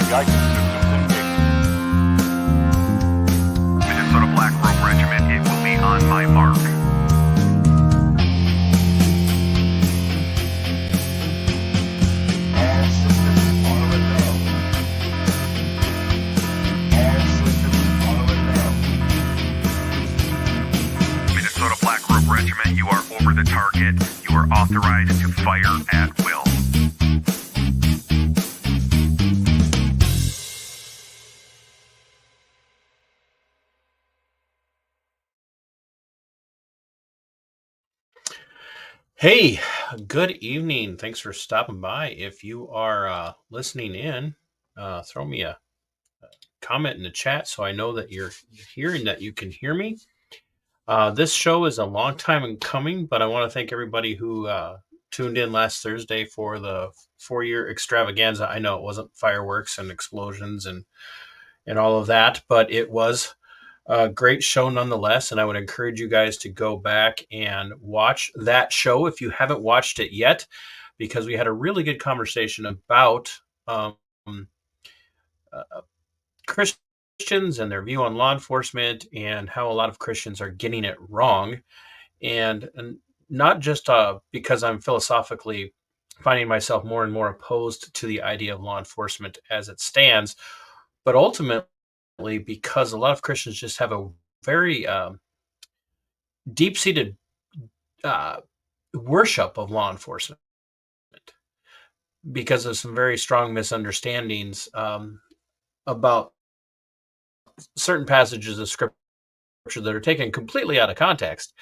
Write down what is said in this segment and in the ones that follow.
guidance systems engaged. Minnesota Black Robe Regiment, it will be on my mark. All systems are a go. All systems are a go. Minnesota Black Robe Regiment, you are over the target. You are authorized to fire at will. Hey, good evening. Thanks for stopping by. If you are listening in, throw me a comment in the chat so I know that you're here and that you can hear me. This show is a long time in coming, but I want to thank everybody who tuned in last Thursday for the 4-year extravaganza. I know it wasn't fireworks and explosions and all of that, but it was a great show nonetheless, and I would encourage you guys to go back and watch that show if you haven't watched it yet, because we had a really good conversation about Christians and their view on law enforcement and how a lot of Christians are getting it wrong. And not just because I'm philosophically finding myself more and more opposed to the idea of law enforcement as it stands, but ultimately because a lot of Christians just have a very deep-seated worship of law enforcement because of some very strong misunderstandings about certain passages of Scripture that are taken completely out of context.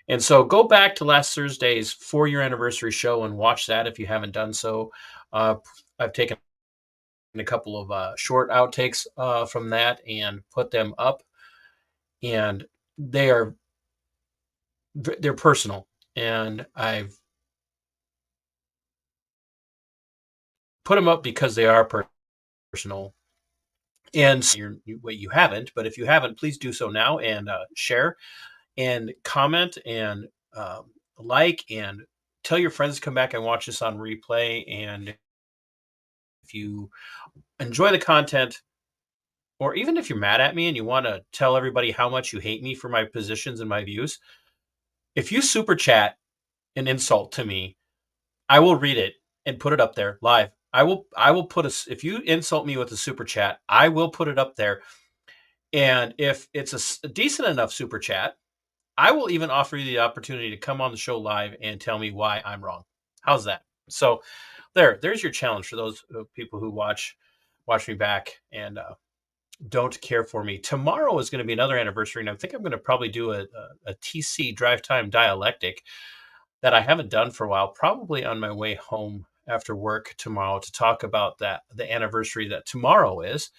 And so go back to last Thursday's 4-year anniversary show and watch that if you haven't done so. I've taken a couple of short outtakes from that and put them up, and they're personal, and I've put them up because they are personal. And you haven't, but if you haven't, please do so now and share and comment and like and tell your friends to come back and watch this on replay. And if you enjoy the content, or even if you're mad at me and you want to tell everybody how much you hate me for my positions and my views, if you super chat an insult to me, I will read it and put it up there live. I will put if you insult me with a super chat, I will put it up there. And if it's a decent enough super chat, I will even offer you the opportunity to come on the show live and tell me why I'm wrong. How's that? So there's your challenge for those people who watch me back and don't care for me. Tomorrow is going to be another anniversary, and I think I'm going to probably do a TC drive time dialectic that I haven't done for a while, probably on my way home after work tomorrow, to talk about the anniversary that tomorrow is.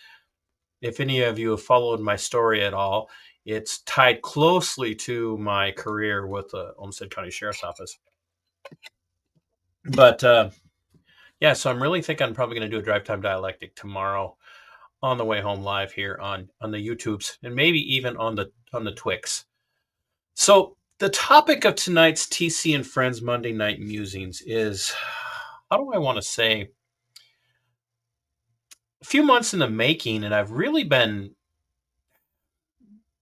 If any of you have followed my story at all, it's tied closely to my career with the Olmsted County Sheriff's Office. But yeah, so I'm really thinking I'm probably going to do a drive time dialectic tomorrow on the way home live here on the YouTubes, and maybe even on the Twix. So the topic of tonight's TC and Friends Monday Night Musings is, how do I want to say, a few months in the making, and I've really been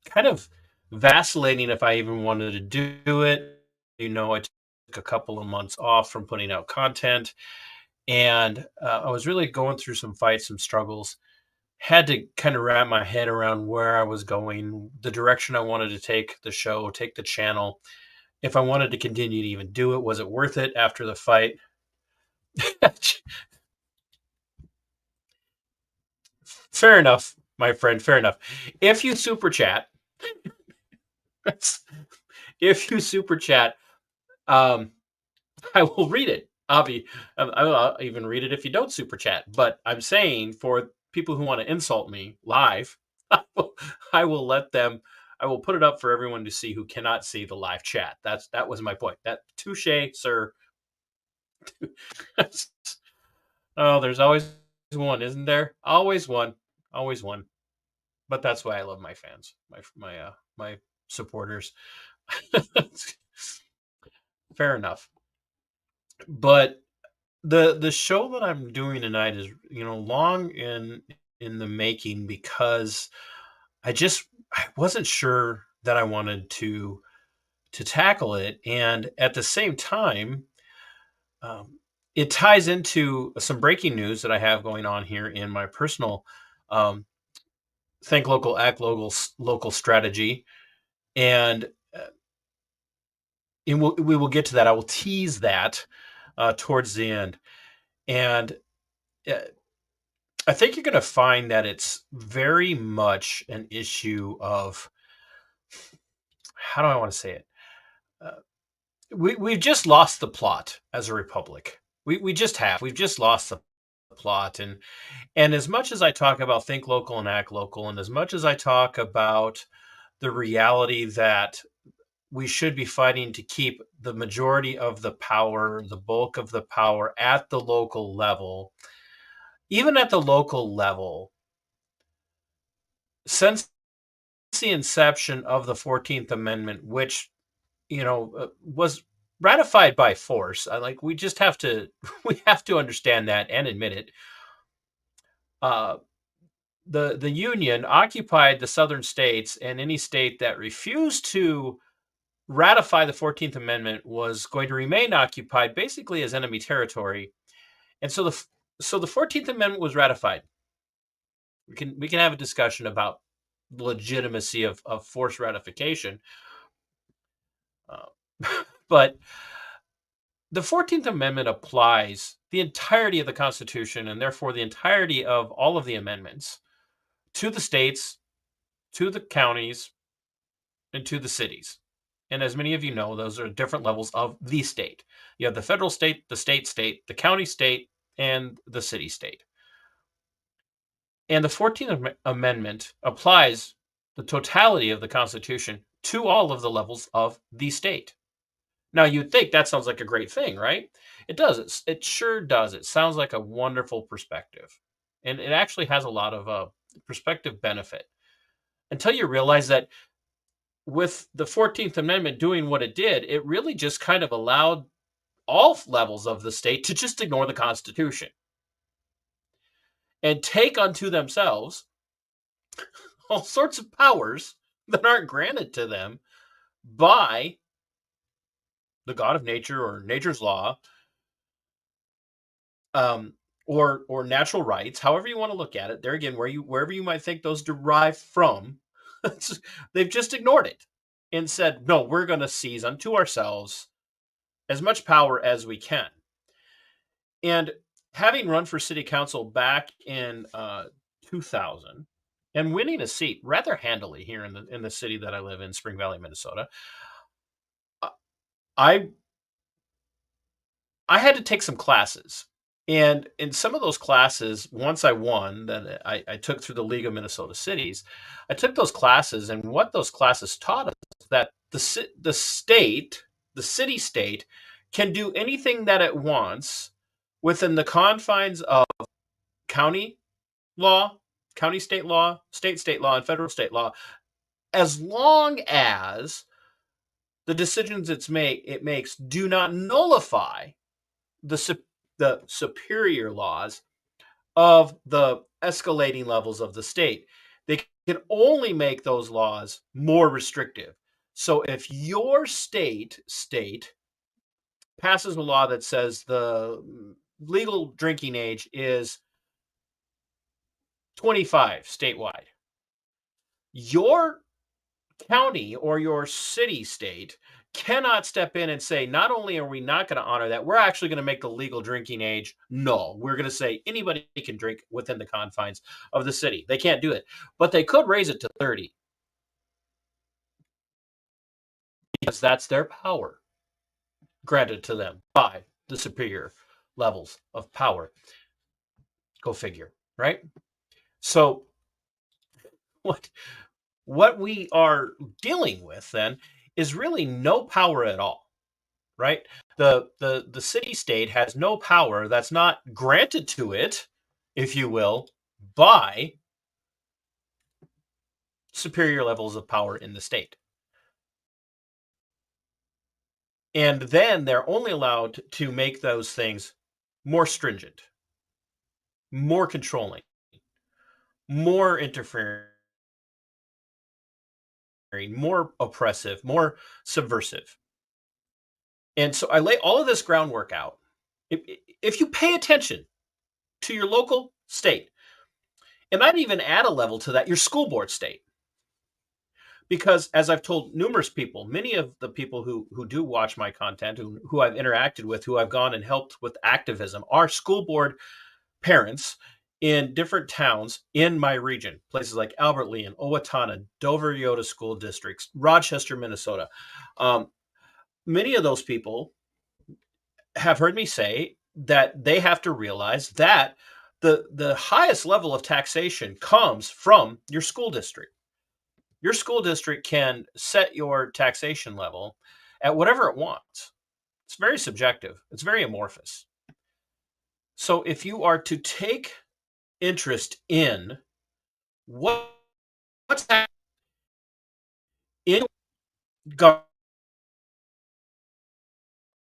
kind of vacillating if I even wanted to do it. I took a couple of months off from putting out content, and I was really going through some fights, some struggles. Had to kind of wrap my head around where I was going, the direction I wanted to take the show, take the channel. If I wanted to continue to even do it, was it worth it after the fight? Fair enough, my friend, fair enough. If you super chat, I will read it. I'll even read it if you don't super chat. But I'm saying, for people who want to insult me live, I will let them. I will put it up for everyone to see who cannot see the live chat. That was my point. That touche, sir. Oh, there's always one, isn't there? Always one. But that's why I love my fans, my supporters. Fair enough. But The show that I'm doing tonight is, long in the making, because I wasn't sure that I wanted to tackle it, and at the same time, um, it ties into some breaking news that I have going on here in my personal, um, think local, act local strategy, and we will get to that. I will tease that towards the end, and uh, I think you're going to find that it's very much an issue of, how do I want to say it? Uh, we've just lost the plot as a republic. We just have. We've just lost the plot, and as much as I talk about think local and act local, and as much as I talk about the reality that we should be fighting to keep the majority of the power, the bulk of the power at the local level, even at the local level, since the inception of the 14th Amendment, which, was ratified by force. Like, we just have to we have to understand that and admit it. Uh, the Union occupied the southern states, and any state that refused to ratify the 14th Amendment was going to remain occupied basically as enemy territory. And so the 14th Amendment was ratified. We can have a discussion about the legitimacy of forced ratification. Uh, but the 14th Amendment applies the entirety of the Constitution, and therefore the entirety of all of the amendments, to the states, to the counties, and to the cities. And as many of you know, those are different levels of the state. You have the federal state, the state, the county state, and the city state. And the 14th Amendment applies the totality of the Constitution to all of the levels of the state. Now, you'd think that sounds like a great thing, right? It does. It sure does. It sounds like a wonderful perspective. And it actually has a lot of perspective benefit, until you realize that with the 14th Amendment doing what it did, it really just kind of allowed all levels of the state to just ignore the Constitution and take unto themselves all sorts of powers that aren't granted to them by the God of nature or nature's law, um, or natural rights, however you want to look at it. There again, wherever you might think those derive from, they've just ignored it and said, no, we're going to seize unto ourselves as much power as we can. And having run for city council back in 2000 and winning a seat rather handily here in the city that I live in, Spring Valley, Minnesota, I I had to take some classes. And in some of those classes, once I won, that I took through the League of Minnesota Cities, I took those classes, and what those classes taught us is that the city state, can do anything that it wants within the confines of county law, county state law, and federal state law, as long as the decisions it makes do not nullify the the superior laws of the escalating levels of the state. They can only make those laws more restrictive. So if your state passes a law that says the legal drinking age is 25 statewide, your county or your city state cannot step in and say, not only are we not going to honor that, we're actually going to make the legal drinking age null. We're going to say anybody can drink within the confines of the city. They can't do it, but they could raise it to 30, because that's their power granted to them by the superior levels of power. Go figure, right? So what we are dealing with then is really no power at all, right? The city state has no power that's not granted to it, if you will, by superior levels of power in the state. And then they're only allowed to make those things more stringent, more controlling, more interfering, more oppressive, more subversive. And so I lay all of this groundwork out. If you pay attention to your local state, and I'd even add a level to that, your school board state. Because as I've told numerous people, many of the people who do watch my content, who I've interacted with, who I've gone and helped with activism, are school board parents in different towns in my region, places like Albert Lea and Owatonna, Dover Yoda school districts, Rochester, Minnesota. Many of those people have heard me say that they have to realize that the highest level of taxation comes from your school district. Your school district can set your taxation level at whatever it wants. It's very subjective. It's very amorphous. So if you are to take interest in what's happening in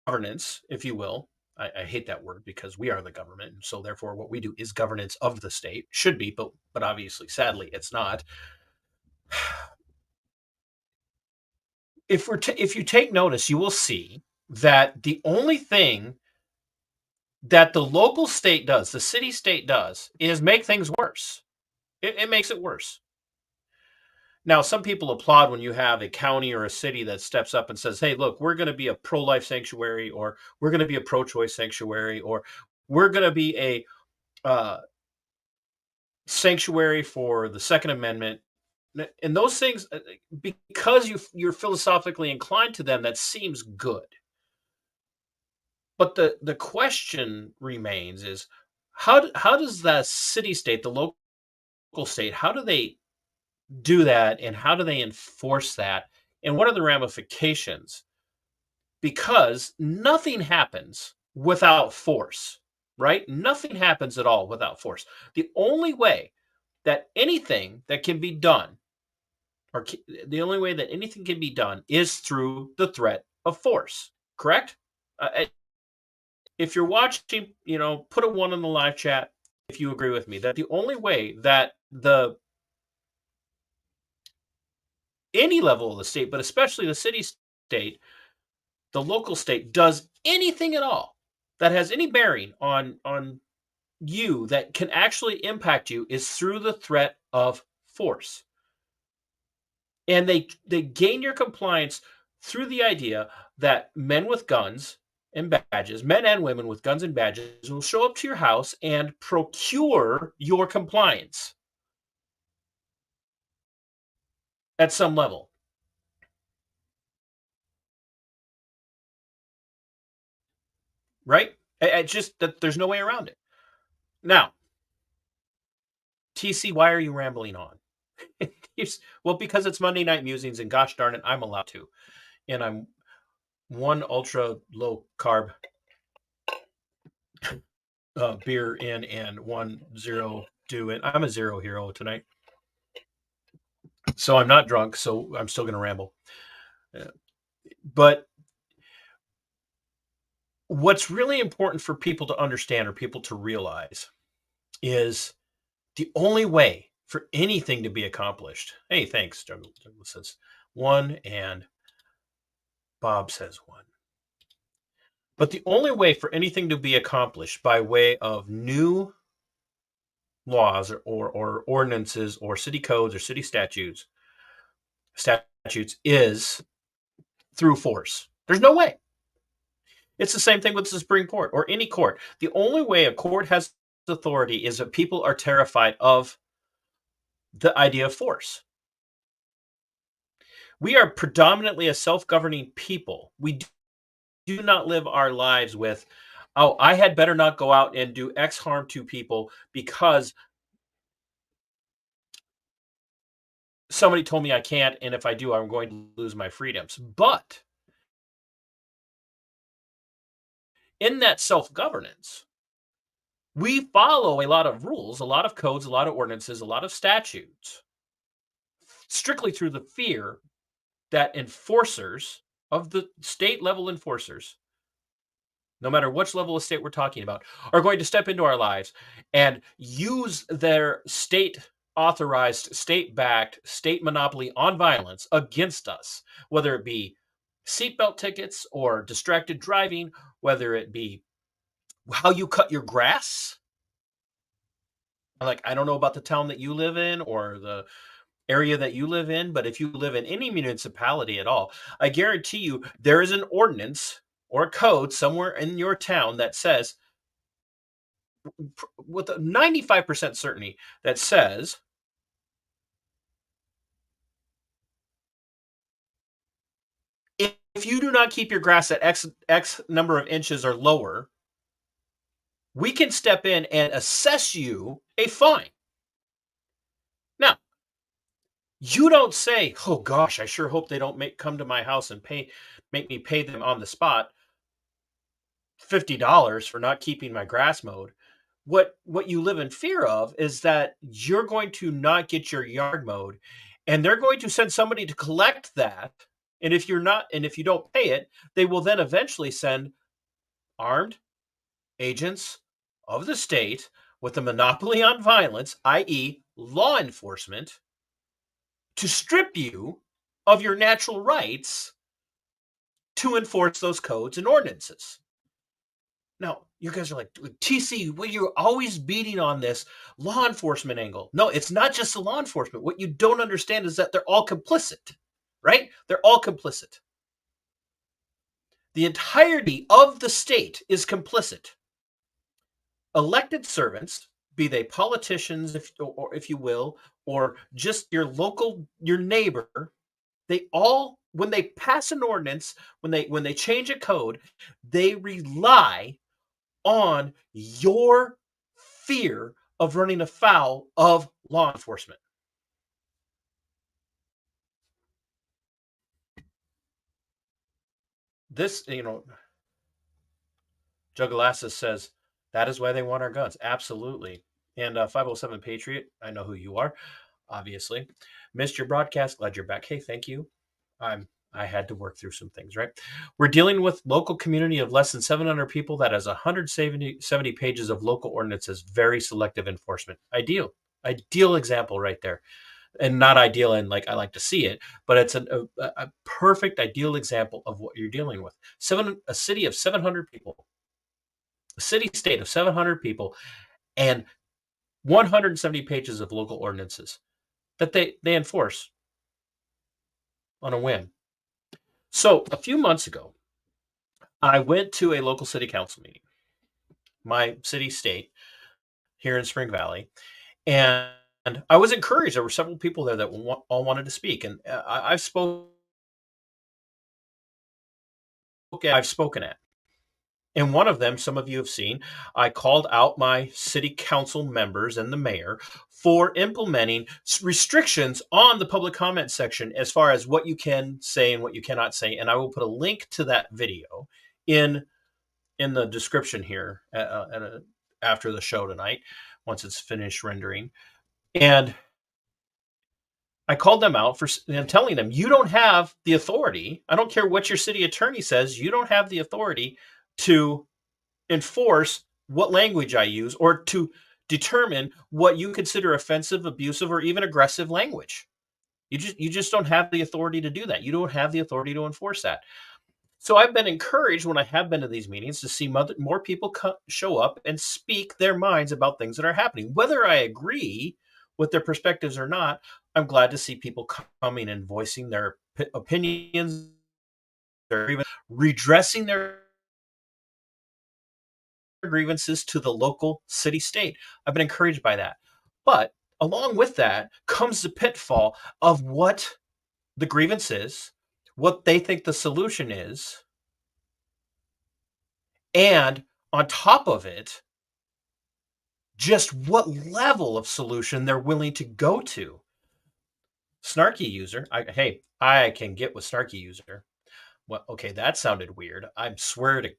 governance, if you will, I hate that word because we are the government, and so therefore what we do is governance of the state. Should be, but obviously, sadly, it's not. If you take notice, you will see that the only thing that the local state does, the city state does, is make things worse. It makes it worse. Now, some people applaud when you have a county or a city that steps up and says, hey, look, we're going to be a pro-life sanctuary, or we're going to be a pro-choice sanctuary, or we're going to be a sanctuary for the Second Amendment. And those things, because you're philosophically inclined to them, that seems good. But the question remains is how does the city state, the local state, how do they do that, and how do they enforce that, and what are the ramifications? Because nothing happens without force, right? Nothing happens at all without force. The only way that anything that can be done, or the only way that anything can be done, is through the threat of force. Correct? If you're watching, put a 1 in the live chat if you agree with me that the only way that any level of the state, but especially the city state, the local state, does anything at all that has any bearing on you, that can actually impact you, is through the threat of force. And they gain your compliance through the idea that men with guns and badges, men and women with guns and badges, will show up to your house and procure your compliance at some level. Right? It's just that there's no way around it. Now, TC, why are you rambling on? Well, because it's Monday Night Musings, and gosh darn it, I'm allowed to. And I'm one ultra low carb beer in and 1-0 do it. I'm a zero hero tonight. So I'm not drunk, so I'm still going to ramble. But what's really important for people to understand, or people to realize, is the only way for anything to be accomplished. Hey, thanks. Douglas says 1, and Bob says 1. But the only way for anything to be accomplished by way of new laws or ordinances or city codes or city statutes is through force. There's no way. It's the same thing with the Supreme Court or any court. The only way a court has authority is that people are terrified of the idea of force. We are predominantly a self-governing people. We do not live our lives with, oh, I had better not go out and do X harm to people because somebody told me I can't, and if I do, I'm going to lose my freedoms. But in that self-governance, we follow a lot of rules, a lot of codes, a lot of ordinances, a lot of statutes, strictly through the fear that enforcers of the state level enforcers no matter which level of state we're talking about, are going to step into our lives and use their state authorized, state backed, state monopoly on violence against us, whether it be seatbelt tickets or distracted driving, whether it be how you cut your grass. Like, I don't know about the town that you live in or the area that you live in, but if you live in any municipality at all, I guarantee you there is an ordinance or a code somewhere in your town that says, with a 95% certainty, that says if you do not keep your grass at X number of inches or lower, we can step in and assess you a fine. Now, you don't say, "Oh gosh, I sure hope they don't come to my house and make me pay them on the spot $50 for not keeping my grass mowed." What you live in fear of is that you're going to not get your yard mowed, and they're going to send somebody to collect that. And if you don't pay it, they will then eventually send armed agents of the state with a monopoly on violence, i.e., law enforcement, to strip you of your natural rights to enforce those codes and ordinances. Now, you guys are like, TC, well, you're always beating on this law enforcement angle. No, it's not just the law enforcement. What you don't understand is that they're all complicit, right? They're all complicit. The entirety of the state is complicit. Elected servants, be they politicians, if you will, or just your neighbor, they all, when they pass an ordinance, when they change a code, they rely on your fear of running afoul of law enforcement. This, Jugalassus says, that is why they want our guns. Absolutely. And 507 Patriot, I know who you are, obviously. Missed your broadcast. Glad you're back. Hey, thank you. I had to work through some things, right? We're dealing with local community of less than 700 people that has 170 pages of local ordinances, very selective enforcement. Ideal example right there. And not ideal in like I like to see it, but it's a perfect ideal example of what you're dealing with. A city of 700 people, a city state of 700 people, and 170 pages of local ordinances that they enforce on a whim. So a few months ago, I went to a local city council meeting, my city state here in Spring Valley, and I was encouraged. There were several people there that all wanted to speak, and I've spoken at. And one of them, some of you have seen, I called out my city council members and the mayor for implementing restrictions on the public comment section as far as what you can say and what you cannot say. And I will put a link to that video in the description here after the show tonight, once it's finished rendering. And I called them out for telling them, you don't have the authority. I don't care what your city attorney says. You don't have the authority to enforce what language I use or to determine what you consider offensive, abusive, or even aggressive language. You just don't have the authority to do that. You don't have the authority to enforce that. So I've been encouraged when I have been to these meetings to see more people show up and speak their minds about things that are happening. Whether I agree with their perspectives or not, I'm glad to see people coming and voicing their opinions, or even redressing their grievances to the local city state. I've been encouraged by that. But along with that comes the pitfall of what the grievance is, what they think the solution is, and on top of it, just what level of solution they're willing to go to. Snarky user, I can get with snarky user. Well, okay, that sounded weird. I swear to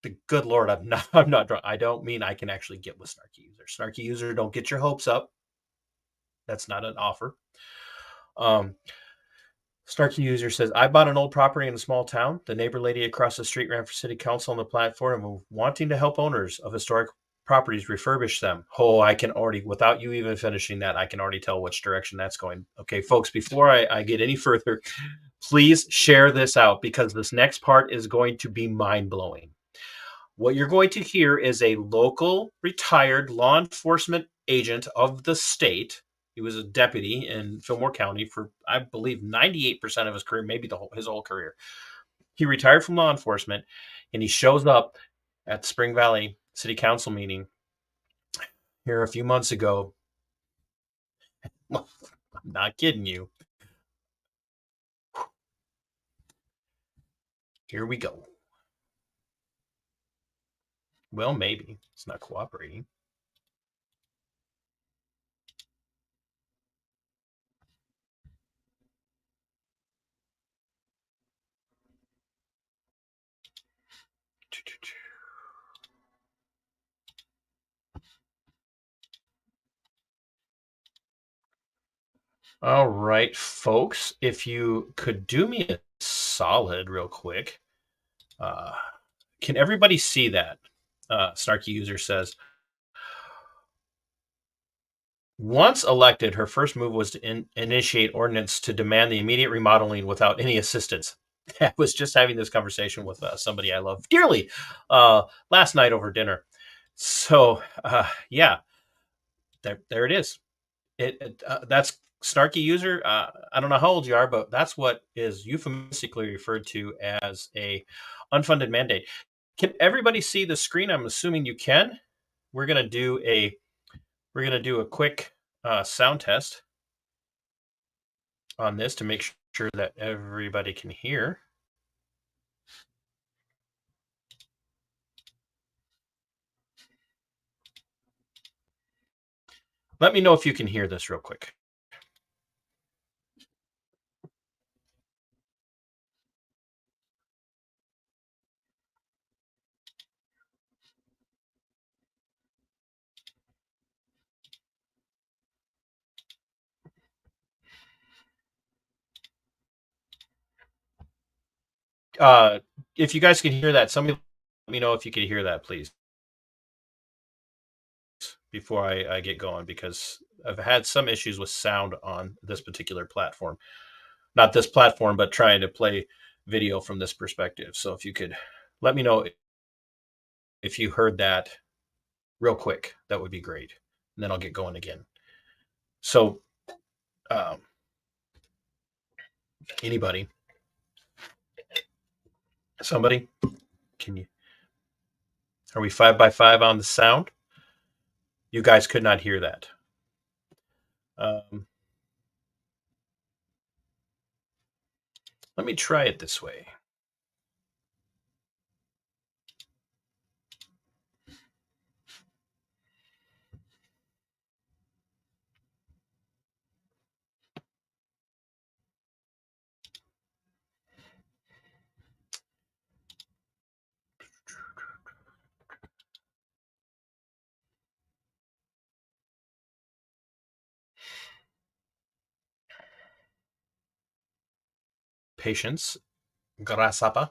the good Lord, I'm not drunk. I don't mean I can actually get with snarky user. Snarky user, don't get your hopes up. That's not an offer. Snarky user says, I bought an old property in a small town. The neighbor lady across the street ran for city council on the platform of wanting to help owners of historic properties refurbish them. Oh, I can already, without you even finishing that, I can already tell which direction that's going. Okay, folks, before I get any further, please share this out because this next part is going to be mind-blowing. What you're going to hear is a local retired law enforcement agent of the state. He was a deputy in Fillmore County for, I believe, 98% of his career, maybe his whole career. He retired from law enforcement, and he shows up at Spring Valley City Council meeting here a few months ago. I'm not kidding you. Here we go. Well, maybe. It's not cooperating. All right, folks, if you could do me a solid real quick. Can everybody see that? Snarky user says, once elected, her first move was to initiate ordinance to demand the immediate remodeling without any assistance. I was just having this conversation with somebody I love dearly last night over dinner. So, yeah, there it is. That's Snarky user. I don't know how old you are, but that's what is euphemistically referred to as a unfunded mandate. Can everybody see the screen? I'm assuming you can. We're gonna do a quick sound test on this to make sure that everybody can hear. Let me know if you can hear this real quick. If you guys can hear that, somebody let me know if you can hear that, please, before I get going, because I've had some issues with sound on this particular platform. Not this platform, but trying to play video from this perspective. So if you could let me know if you heard that real quick, that would be great. And then I'll get going again. So, anybody, somebody, can you? Are we 5x5 on the sound? You guys could not hear that. Let me try it this way. Patience, grasshoppers.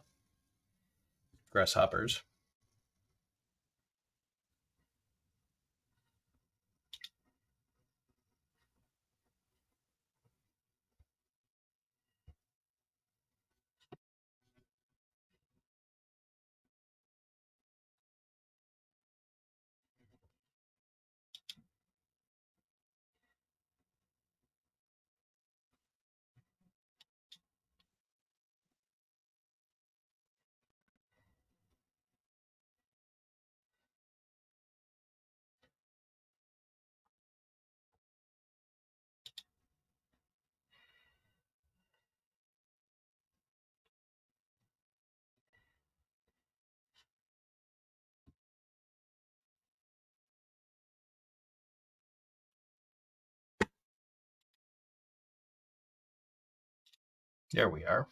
There we are.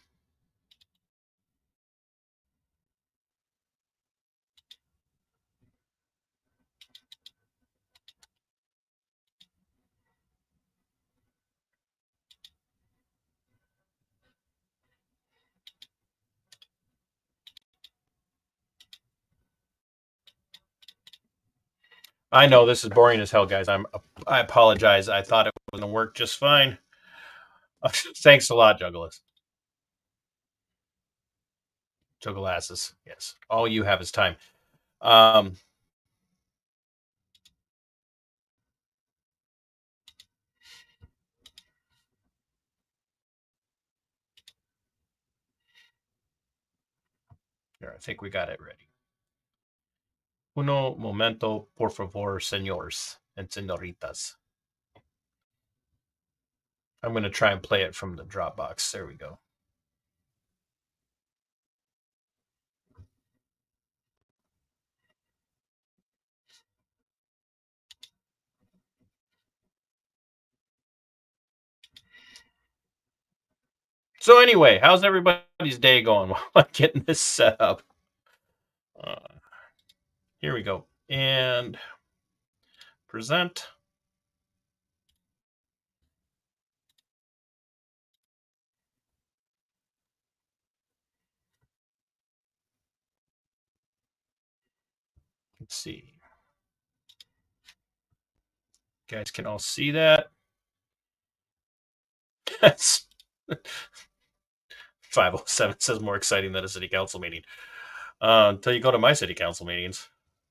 I know this is boring as hell, guys. I apologize. I thought it was going to work just fine. Thanks a lot, Juggalas. Juggalasses. Yes. All you have is time. Here, I think we got it ready. Uno momento, por favor, señores and señoritas. I'm going to try and play it from the Dropbox. There we go. So anyway, how's everybody's day going while I'm getting this set up? Here we go. And present. Let's see. You guys can all see that. That's 507 says more exciting than a city council meeting. Until you go to my city council meetings.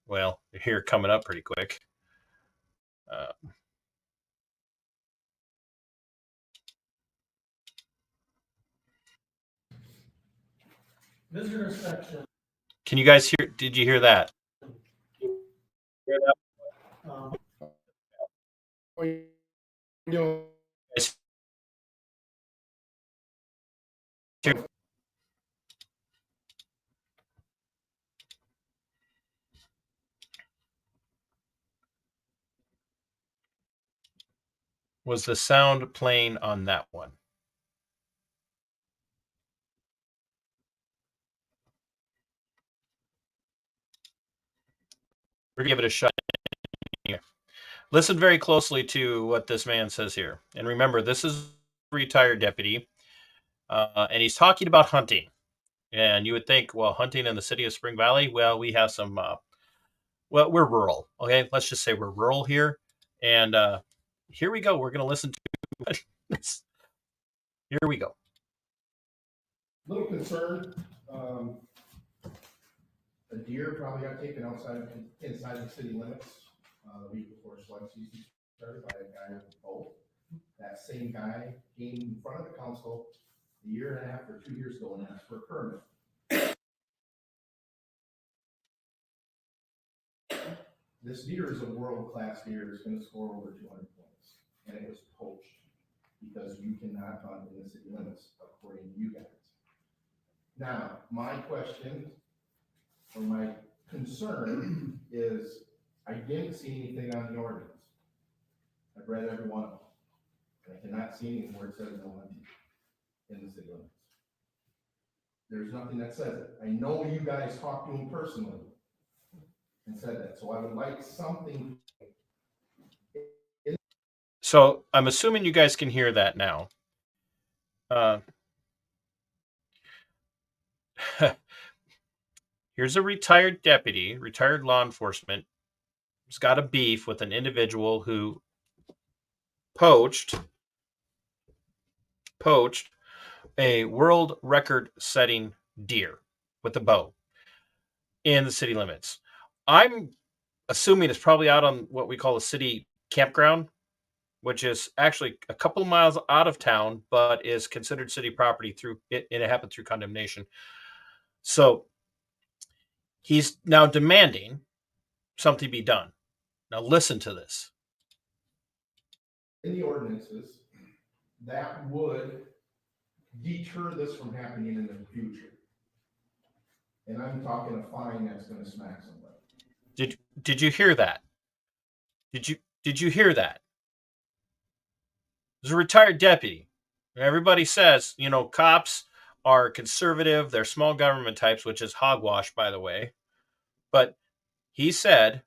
Well, you're here coming up pretty quick. Visitor section. Can you guys hear? Did you hear that? Hear that? Guys hear- Was the sound playing on that one? We're gonna give it a shot. Listen very closely to what this man says here, and remember, this is a retired deputy, and he's talking about hunting. And you would think, well, hunting in the city of Spring Valley. Well, we have some. Well, we're rural. Okay, let's just say we're rural here, and here we go. We're gonna listen to this. Here we go. Little concerned. A deer probably got taken inside the city limits the week before slug season started by a guy with a bow. That same guy came in front of the council a year and a half or 2 years ago and asked for a permit. This deer is a world-class deer. It's going to score over 200 points, and it was poached because you cannot hunt in the city limits, according to you guys. Now, my question or my concern is I didn't see anything on the ordinance. I've read every one of them. And I cannot see anything where it says no hunting in the city limits. There's nothing that says it. I know you guys talked to him personally and said that, so I would like something. So I'm assuming you guys can hear that now. Here's a retired deputy, retired law enforcement, who's got a beef with an individual who poached a world record setting deer with a bow in the city limits. I'm assuming it's probably out on what we call a city campground, which is actually a couple of miles out of town, but is considered city property through it, and it happened through condemnation. So he's now demanding something be done. Now listen to this. In the ordinances, that would deter this from happening in the future. And I'm talking a fine that's going to smack somebody. Did you hear that? Did you hear that? There's a retired deputy. Everybody says, you know, cops are conservative, they're small government types, which is hogwash, by the way. But he said,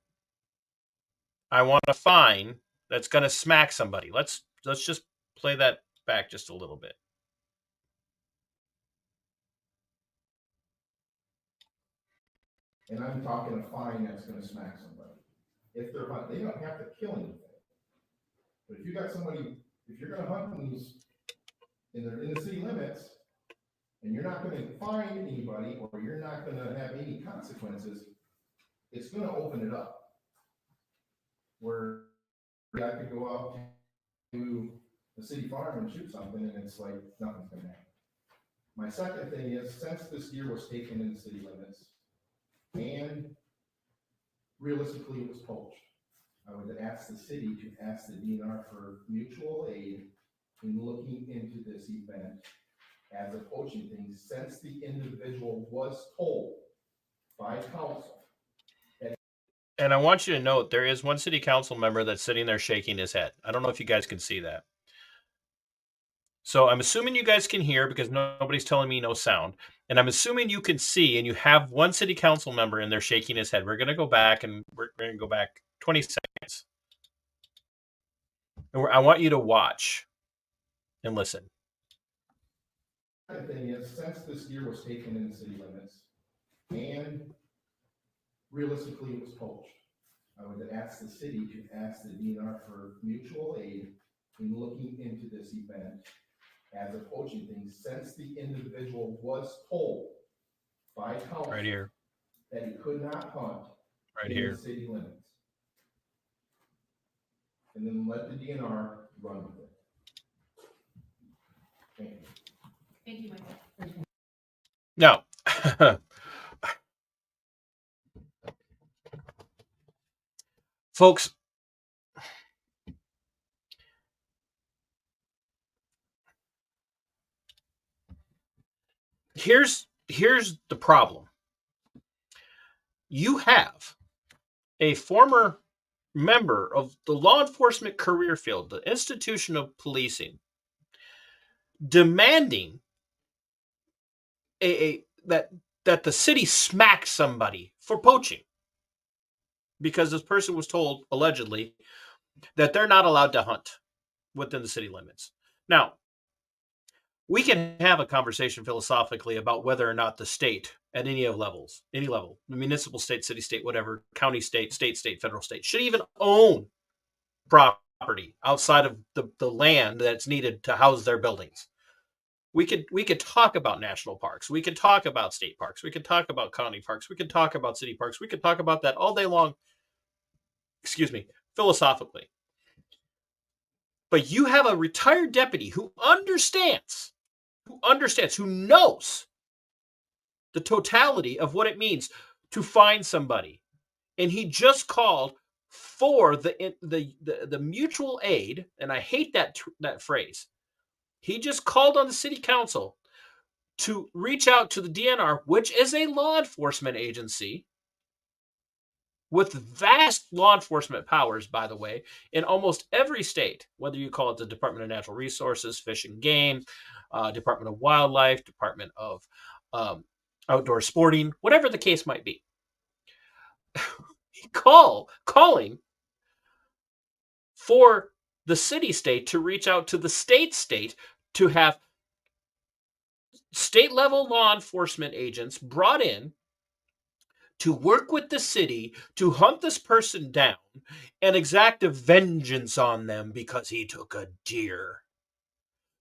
I want a fine that's going to smack somebody. Let's just play that back just a little bit. And I'm talking a fine that's going to smack somebody. if they're hunting, they don't have to kill anything. But if you got somebody, if you're gonna hunt these in the city limits, and you're not gonna find anybody, or you're not gonna have any consequences, it's gonna open it up. Where I could go out to the city farm and shoot something, and it's like, nothing's gonna happen. My second thing is, since this deer was taken in the city limits, and realistically it was poached, I would ask the city to ask the DNR for mutual aid in looking into this event as a poaching thing, since the individual was told by council. And I want you to note, there is one city council member that's sitting there shaking his head. I don't know if you guys can see that. So I'm assuming you guys can hear because nobody's telling me no sound. And I'm assuming you can see, and you have one city council member in there shaking his head. We're going to go back, and we're going to go back 20 seconds. And I want you to watch and listen. The thing is, since this deer was taken in the city limits, and realistically it was poached, I would ask the city to ask the DNR for mutual aid in looking into this event as a poaching thing, since the individual was told by council Right here. that he could not hunt Right in here. the city limits. And then let the DNR run with it. Thank you. Thank you, Michael. Now, folks, here's the problem. You have a former member of the law enforcement career field, the institution of policing, demanding that the city smack somebody for poaching because this person was told, allegedly, that they're not allowed to hunt within the city limits. Now, we can have a conversation philosophically about whether or not the state at any level, the municipal state, city state, whatever, county state, state, federal state, should even own property outside of the land that's needed to house their buildings. We could talk about national parks. We could talk about state parks. We could talk about county parks. We could talk about city parks. We could talk about that all day long. Philosophically. But you have a retired deputy who understands, who knows the totality of what it means to find somebody. And he just called for the mutual aid, and I hate that phrase. He just called on the city council to reach out to the DNR, which is a law enforcement agency with vast law enforcement powers, by the way, in almost every state, whether you call it the Department of Natural Resources, Fish and Game, Department of Wildlife, Department of Outdoor Sporting, whatever the case might be. Calling for the city-state to reach out to the state to have state-level law enforcement agents brought in to work with the city to hunt this person down and exact a vengeance on them because he took a deer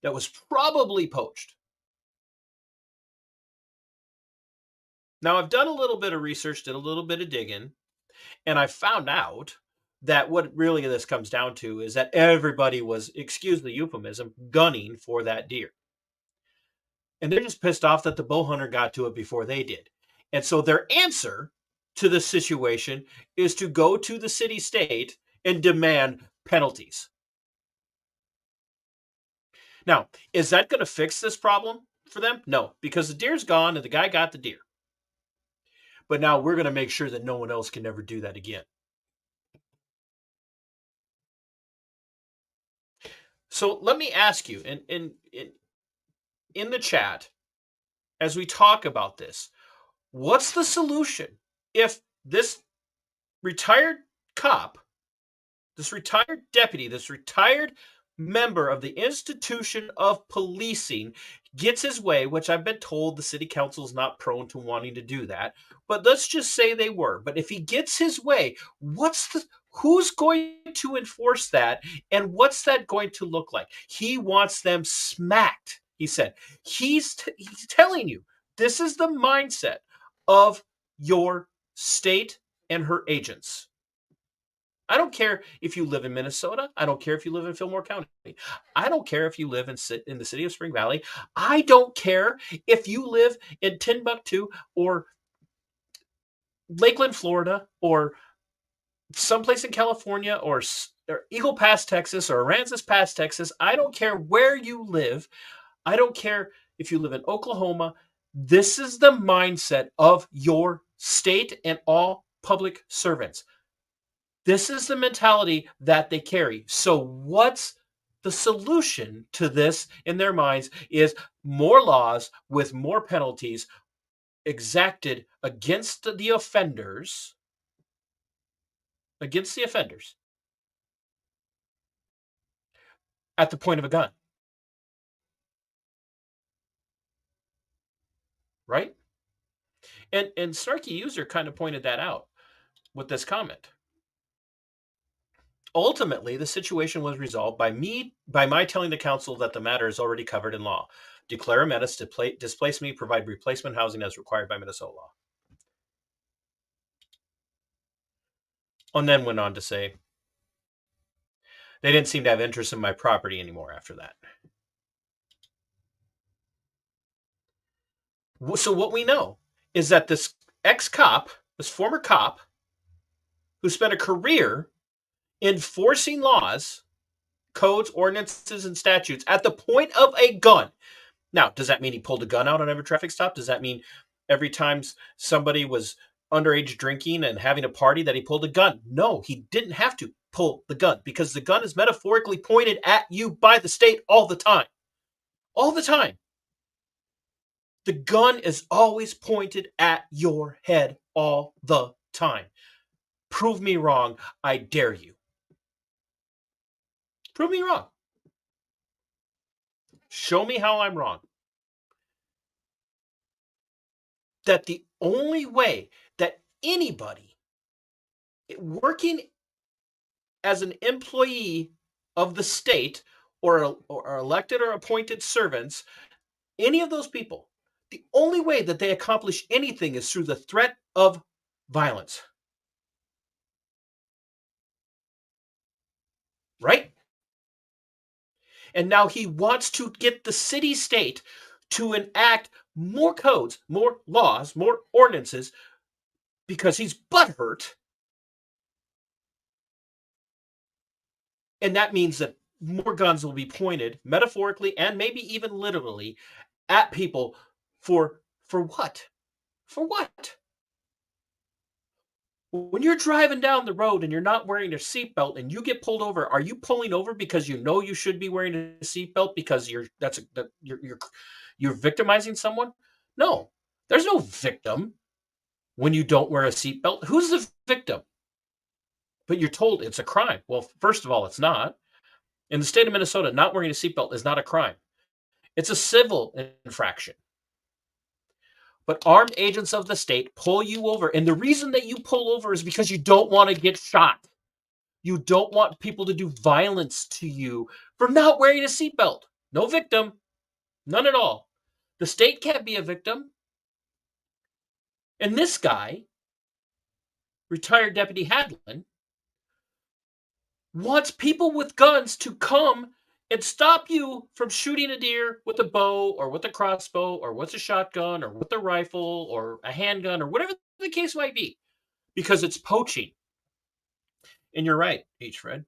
that was probably poached. Now, I've done a little bit of research, did a little bit of digging, and I found out that what really this comes down to is that everybody was, excuse the euphemism, gunning for that deer. And they're just pissed off that the bow hunter got to it before they did. And so their answer to the situation is to go to the city-state and demand penalties. Now, is that going to fix this problem for them? No, because the deer's gone and the guy got the deer. But now we're going to make sure that no one else can ever do that again. So let me ask you, in the chat, as we talk about this, what's the solution if this retired cop, this retired deputy, this retired member of the institution of policing gets his way, which I've been told the city council is not prone to wanting to do that, but let's just say they were. But if he gets his way, what's Who's going to enforce that? And what's that going to look like? He wants them smacked, he said. He's telling you this is the mindset of your state and her agents. I don't care if you live in Minnesota. I don't care if you live in Fillmore County. I don't care if you live in the city of Spring Valley. I don't care if you live in Timbuktu or Lakeland, Florida, or someplace in California, or Eagle Pass, Texas, or Aransas Pass, Texas. I don't care where you live. I don't care if you live in Oklahoma. This is the mindset of your state and all public servants. This is the mentality that they carry. So what's the solution to this in their minds is more laws with more penalties exacted against the offenders, at the point of a gun. Right? And Snarky User kind of pointed that out with this comment. Ultimately, the situation was resolved by my telling the council that the matter is already covered in law. Declare a menace to displace me, provide replacement housing as required by Minnesota law. And then went on to say, they didn't seem to have interest in my property anymore after that. So what we know is that this ex-cop, this former cop, who spent a career enforcing laws, codes, ordinances, and statutes at the point of a gun. Now, does that mean he pulled a gun out on every traffic stop? Does that mean every time somebody was underage drinking and having a party that he pulled a gun? No, he didn't have to pull the gun because the gun is metaphorically pointed at you by the state all the time. All the time. The gun is always pointed at your head all the time. Prove me wrong. I dare you. Prove me wrong. Show me how I'm wrong. That the only way that anybody working as an employee of the state or elected or appointed servants, any of those people, the only way that they accomplish anything is through the threat of violence. Right? And now he wants to get the city-state to enact more codes, more laws, more ordinances because he's butthurt. And that means that more guns will be pointed metaphorically and maybe even literally at people for what? For what? When you're driving down the road and you're not wearing a seatbelt and you get pulled over, are you pulling over because you know you should be wearing a seatbelt because you're victimizing someone? No, there's no victim when you don't wear a seatbelt. Who's the victim? But you're told it's a crime. Well, first of all, it's not. In the state of Minnesota, not wearing a seatbelt is not a crime. It's a civil infraction. But armed agents of the state pull you over. And the reason that you pull over is because you don't want to get shot. You don't want people to do violence to you for not wearing a seatbelt. No victim. None at all. The state can't be a victim. And this guy, retired Deputy Hadlin, wants people with guns to come and stop you from shooting a deer with a bow or with a crossbow or with a shotgun or with a rifle or a handgun or whatever the case might be, because it's poaching. And you're right, H. Fred.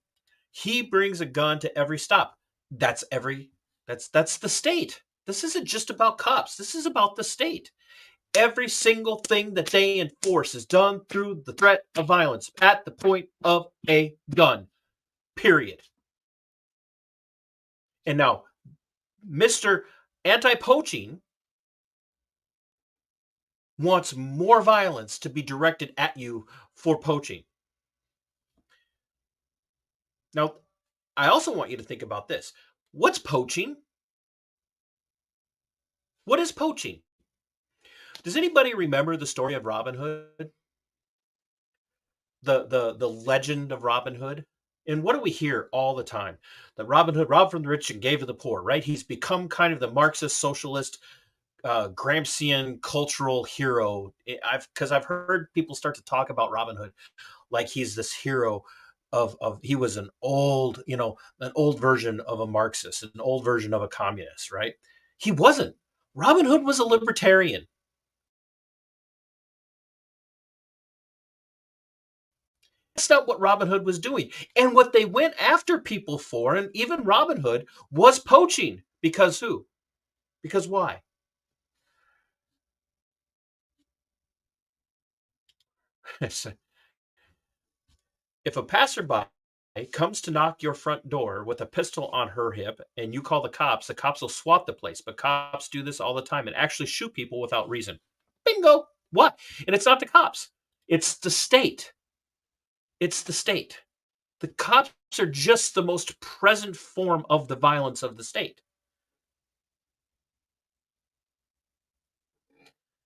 He brings a gun to every stop. That's the state. This isn't just about cops. This is about the state. Every single thing that they enforce is done through the threat of violence at the point of a gun. Period. And now, Mr. Anti-Poaching wants more violence to be directed at you for poaching. Now, I also want you to think about this. What's poaching? What is poaching? Does anybody remember the story of Robin Hood? the legend of Robin Hood. And what do we hear all the time? That Robin Hood robbed from the rich and gave to the poor, right? He's become kind of the Marxist socialist Gramscian cultural hero. I've heard people start to talk about Robin Hood like he's this hero of he was an old, an old version of a Marxist, an old version of a communist, right? He wasn't. Robin Hood was a libertarian. That's not what Robin Hood was doing. And what they went after people for, and even Robin Hood, was poaching. Because who? Because why? If a passerby comes to knock your front door with a pistol on her hip and you call the cops will swat the place. But cops do this all the time and actually shoot people without reason. Bingo. What? And it's not the cops. It's the state. It's the state. The cops are just the most present form of the violence of the state.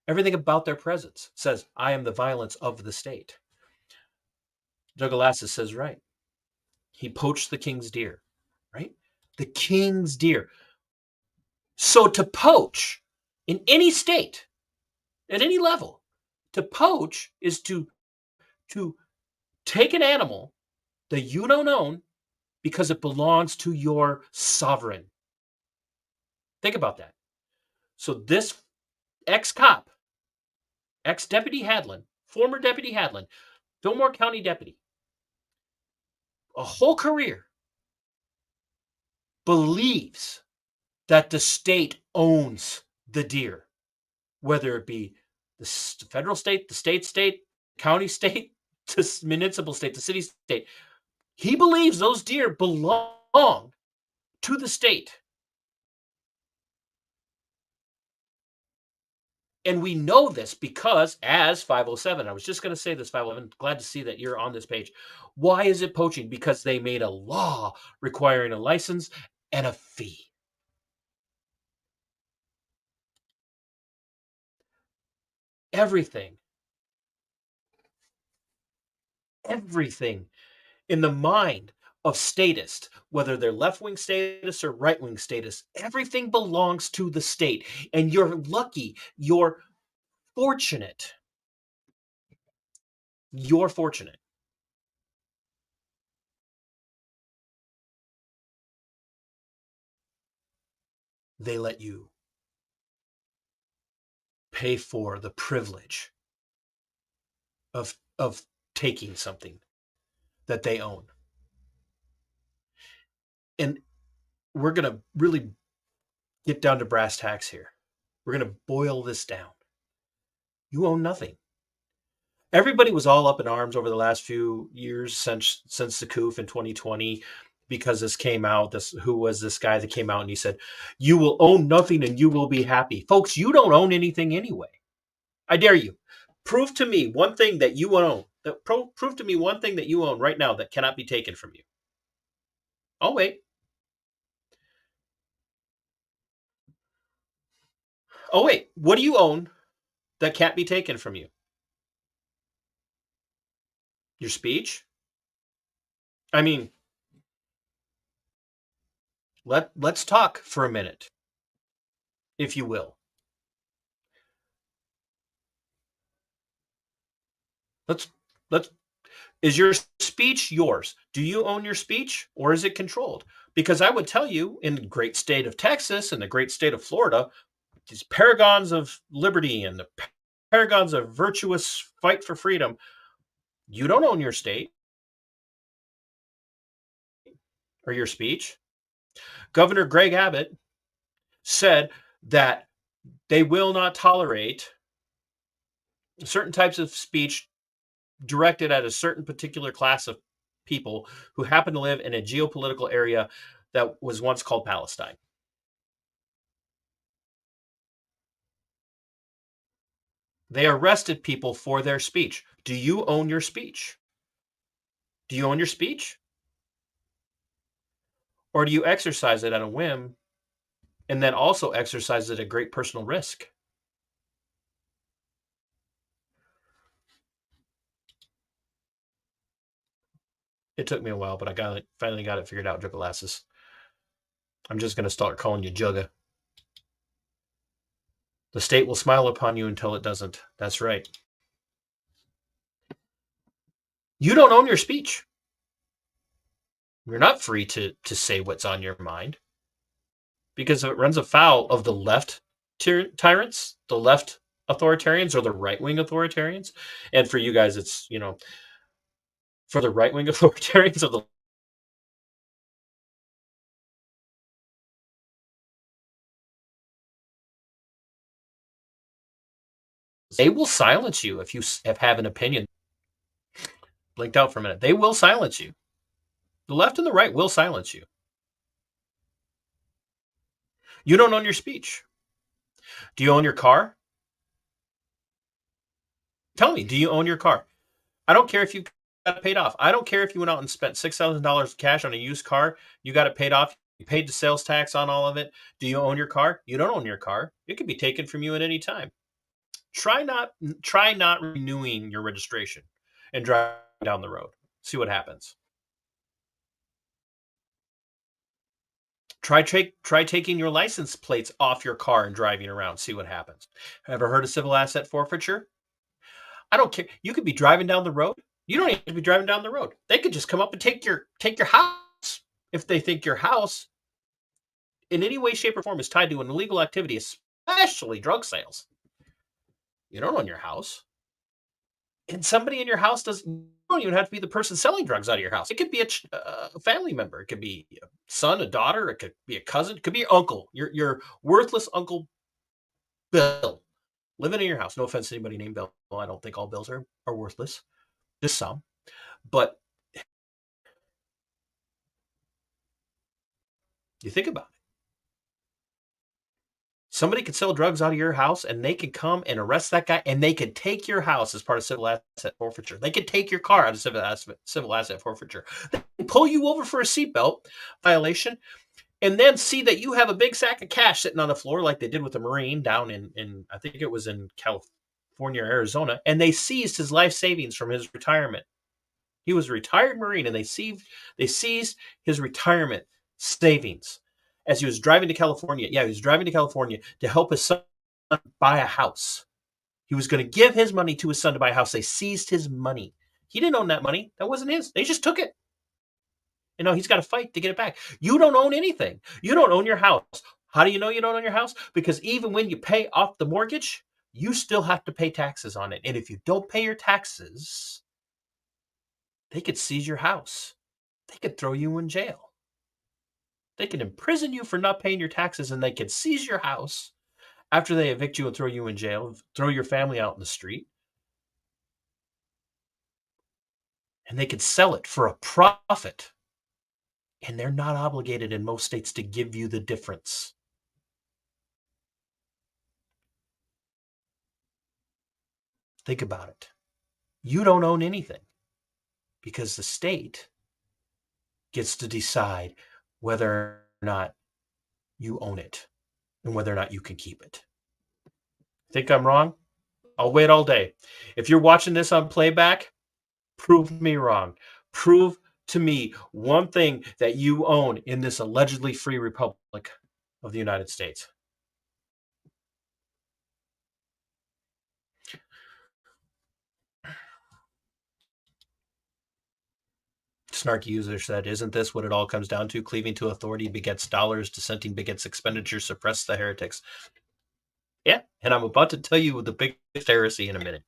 Everything about their presence says, I am the violence of the state. Douglas says, right. He poached the king's deer, right? The king's deer. So to poach in any state, at any level, to poach is to take an animal that you don't own because it belongs to your sovereign. Think about that. So this ex-cop, ex-Deputy Hadlin, former Deputy Hadlin, Fillmore County Deputy, a whole career, believes that the state owns the deer, whether it be the federal state, the state, county state, the municipal state, the city state. He believes those deer belong to the state. And we know this because, as 507, I was just going to say this, 511, glad to see that you're on this page. Why is it poaching? Because they made a law requiring a license and a fee. Everything in the mind of statists, whether they're left-wing statists or right-wing statists, everything belongs to the state. And you're lucky, you're fortunate. You're fortunate. They let you pay for the privilege of taking something that they own. And we're going to really get down to brass tacks here. We're going to boil this down. You own nothing. Everybody was all up in arms over the last few years since the coup in 2020 because this came out. Who was this guy that came out and he said, you will own nothing and you will be happy. Folks, you don't own anything anyway. I dare you. Prove to me one thing that you own. Prove to me one thing that you own right now that cannot be taken from you. Oh, wait. Oh, wait. What do you own that can't be taken from you? Your speech? I mean, let's talk for a minute, if you will. Let's is your speech yours? Do you own your speech or is it controlled? Because I would tell you, in the great state of Texas and the great state of Florida, these paragons of liberty and the paragons of virtuous fight for freedom, you don't own your state or your speech. Governor Greg Abbott said that they will not tolerate certain types of speech directed at a certain particular class of people who happen to live in a geopolitical area that was once called Palestine. They arrested people for their speech. Do you own your speech? Do you own your speech? Or do you exercise it at a whim and then also exercise it at great personal risk? It took me a while, but I finally got it figured out, Juggalasses. I'm just going to start calling you Jugga. The state will smile upon you until it doesn't. That's right. You don't own your speech. You're not free to say what's on your mind, because it runs afoul of the left tyrants, the left authoritarians, or the right-wing authoritarians. And for you guys, it's, for the right-wing authoritarians of the they will silence you if you have an opinion. Blinked out for a minute. They will silence you. The left and the right will silence you. You don't own your speech. Do you own your car? Tell me, do you own your car? I don't care if you got it paid off. I don't care if you went out and spent $6,000 cash on a used car. You got it paid off. You paid the sales tax on all of it. Do you own your car? You don't own your car. It could be taken from you at any time. Try not renewing your registration and drive down the road. See what happens. Try taking your license plates off your car and driving around. See what happens. Ever heard of civil asset forfeiture? I don't care. You could be driving down the road. You don't need to be driving down the road. They could just come up and take your house if they think your house in any way, shape, or form is tied to an illegal activity, especially drug sales. You don't own your house. And somebody in your house you don't even have to be the person selling drugs out of your house. It could be a family member. It could be a son, a daughter. It could be a cousin. It could be your uncle. Your worthless Uncle Bill living in your house. No offense to anybody named Bill. I don't think all Bills are worthless. Just some. But you think about it. Somebody could sell drugs out of your house and they could come and arrest that guy, and they could take your house as part of civil asset forfeiture. They could take your car out of civil asset forfeiture. They can pull you over for a seatbelt violation and then see that you have a big sack of cash sitting on the floor like they did with the Marine down in I think it was in California or Arizona, and they seized his life savings from his retirement. He was a retired Marine, and they seized his retirement savings as he was driving to California. Yeah, he was driving to California to help his son buy a house. He was going to give his money to his son to buy a house. They seized his money. He didn't own that money. That wasn't his. They just took it. And now he's got to fight to get it back. You don't own anything. You don't own your house. How do you know you don't own your house? Because even when you pay off the mortgage, you still have to pay taxes on it. And if you don't pay your taxes, they could seize your house. They could throw you in jail. They could imprison you for not paying your taxes, and they could seize your house after they evict you and throw you in jail, throw your family out in the street. And they could sell it for a profit. And they're not obligated in most states to give you the difference. Think about it. You don't own anything because the state gets to decide whether or not you own it and whether or not you can keep it. Think I'm wrong? I'll wait all day. If you're watching this on playback, prove me wrong. Prove to me one thing that you own in this allegedly free republic of the United States. Snarky user said, isn't this what it all comes down to? Cleaving to authority begets dollars, dissenting begets expenditure, suppress the heretics. Yeah, and I'm about to tell you the biggest heresy in a minute.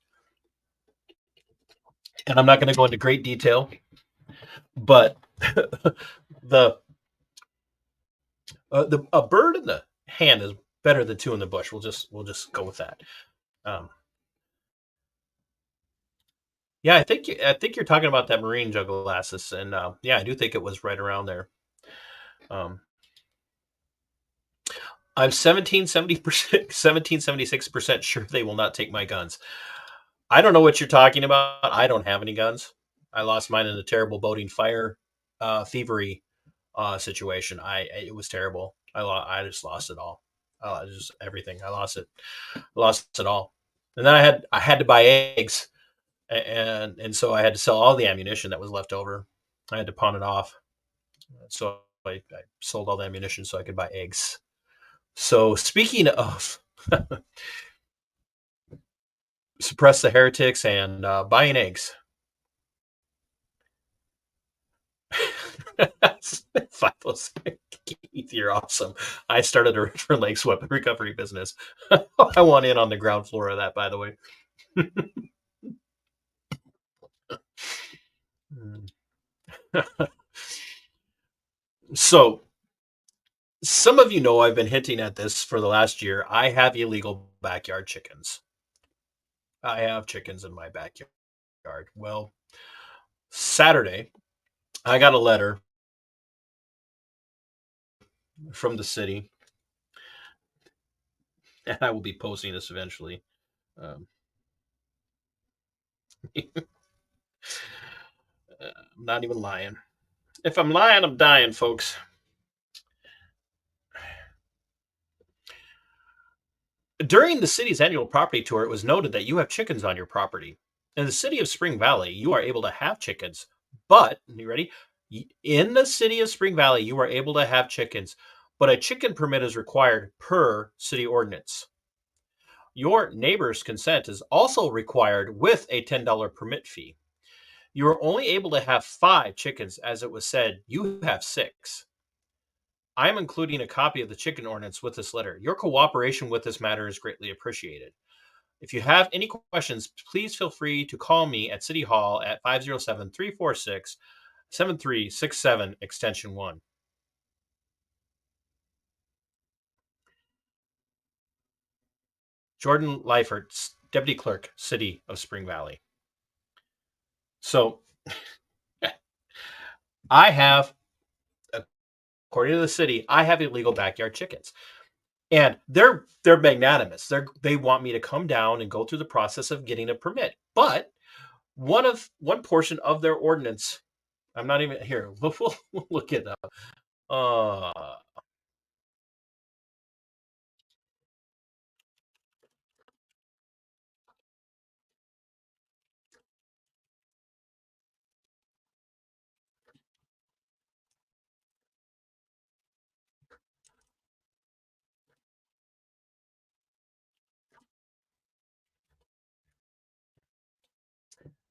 And I'm not going to go into great detail, but a bird in the hand is better than two in the bush. We'll just go with that. Yeah, I think you're talking about that Marine Juggalasses, and yeah, I do think it was right around there. I'm 1776% sure they will not take my guns. I don't know what you're talking about. I don't have any guns. I lost mine in a terrible boating fire thievery situation. It was terrible. I just lost it all. Just everything. I lost it all. And then I had to buy eggs. And so I had to sell all the ammunition that was left over. I had to pawn it off. So I sold all the ammunition so I could buy eggs. So speaking of suppress the heretics and buying eggs. Keith, you're awesome. I started a Richmond Lakes weapon recovery business. I want in on the ground floor of that, by the way. So, some of you know I've been hinting at this for the last year. I have illegal backyard chickens. I have chickens in my backyard. Well, Saturday, I got a letter from the city, and I will be posting this eventually. I'm not even lying. If I'm lying, I'm dying, folks. During the city's annual property tour, it was noted that you have chickens on your property. In the city of Spring Valley, you are able to have chickens, but, you ready? In the city of Spring Valley, you are able to have chickens, but a chicken permit is required per city ordinance. Your neighbor's consent is also required with a $10 permit fee. You are only able to have 5 chickens, as it was said. You have 6. I am including a copy of the chicken ordinance with this letter. Your cooperation with this matter is greatly appreciated. If you have any questions, please feel free to call me at City Hall at 507-346-7367, extension 1. Jordan Leifert, Deputy Clerk, City of Spring Valley. So, I have, according to the city, I have illegal backyard chickens. And they're magnanimous. They want me to come down and go through the process of getting a permit. But one portion of their ordinance, I'm not even here. We'll look it up.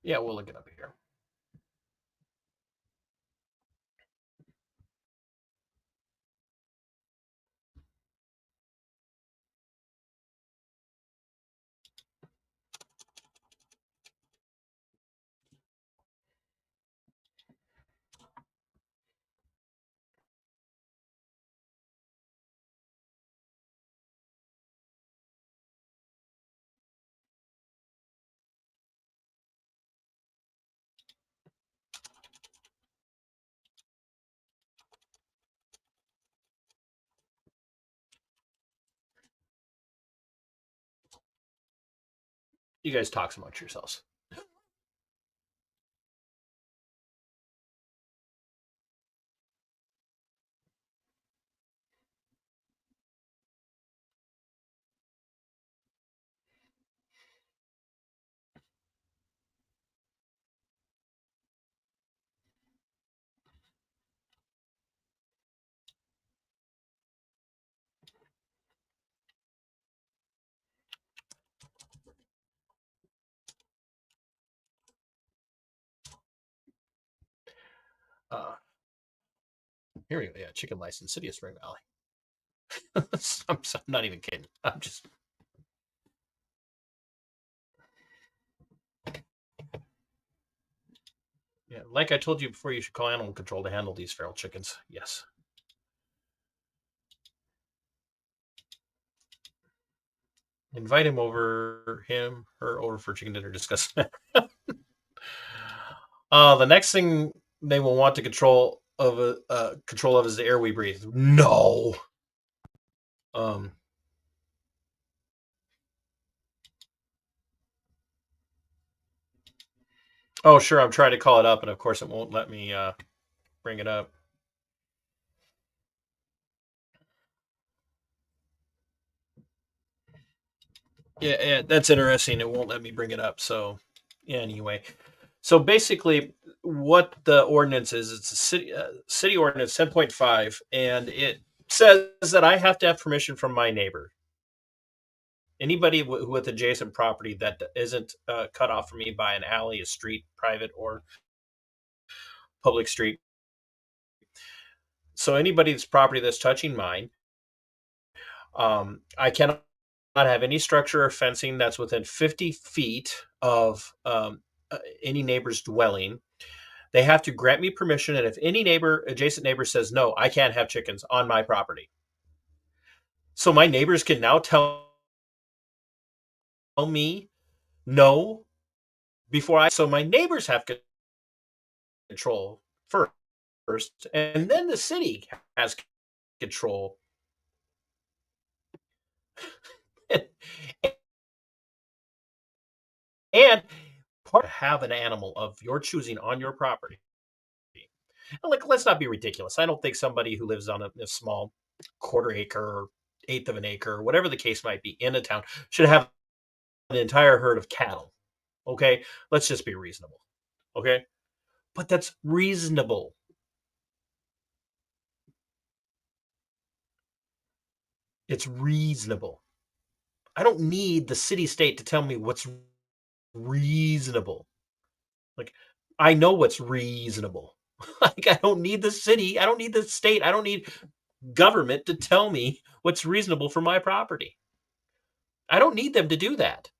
Yeah, we'll look it up here. You guys talk amongst yourselves. Here we go. Yeah, chicken license, City of Spring Valley. I'm not even kidding. I'm just. Yeah, like I told you before, you should call animal control to handle these feral chickens. Yes. Invite him over, her over for chicken dinner. Discuss. The next thing they will want to control of is the air we breathe. No. Oh, sure. I'm trying to call it up, and of course, it won't let me bring it up. Yeah, that's interesting. It won't let me bring it up. So, yeah, anyway. So basically, what the ordinance is, it's a city ordinance 10.5, and it says that I have to have permission from my neighbor. Anybody with adjacent property that isn't cut off from me by an alley, a street, private or public street. So anybody's property that's touching mine, I cannot have any structure or fencing that's within 50 feet of any neighbor's dwelling. They have to grant me permission, and if any adjacent neighbor says no, I can't have chickens on my property. So my neighbors can now tell me no before so my neighbors have control first, and then the city has control. And part have an animal of your choosing on your property. And like, let's not be ridiculous. I don't think somebody who lives on a small quarter acre or eighth of an acre or whatever the case might be in a town should have an entire herd of cattle. Okay, let's just be reasonable. Okay, but that's reasonable. It's reasonable. I don't need the city state to tell me what's reasonable. Like, I know what's reasonable. Like, I don't need the city. I don't need the state. I don't need government to tell me what's reasonable for my property. I don't need them to do that.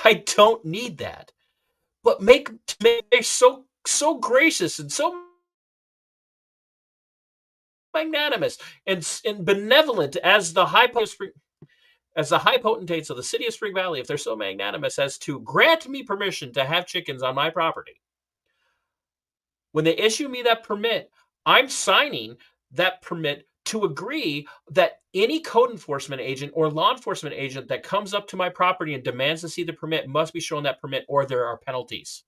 I don't need that. But make so gracious and so magnanimous and benevolent as the high potentates of the city of Spring Valley, if they're so magnanimous as to grant me permission to have chickens on my property. When they issue me that permit, I'm signing that permit to agree that any code enforcement agent or law enforcement agent that comes up to my property and demands to see the permit must be shown that permit, or there are penalties.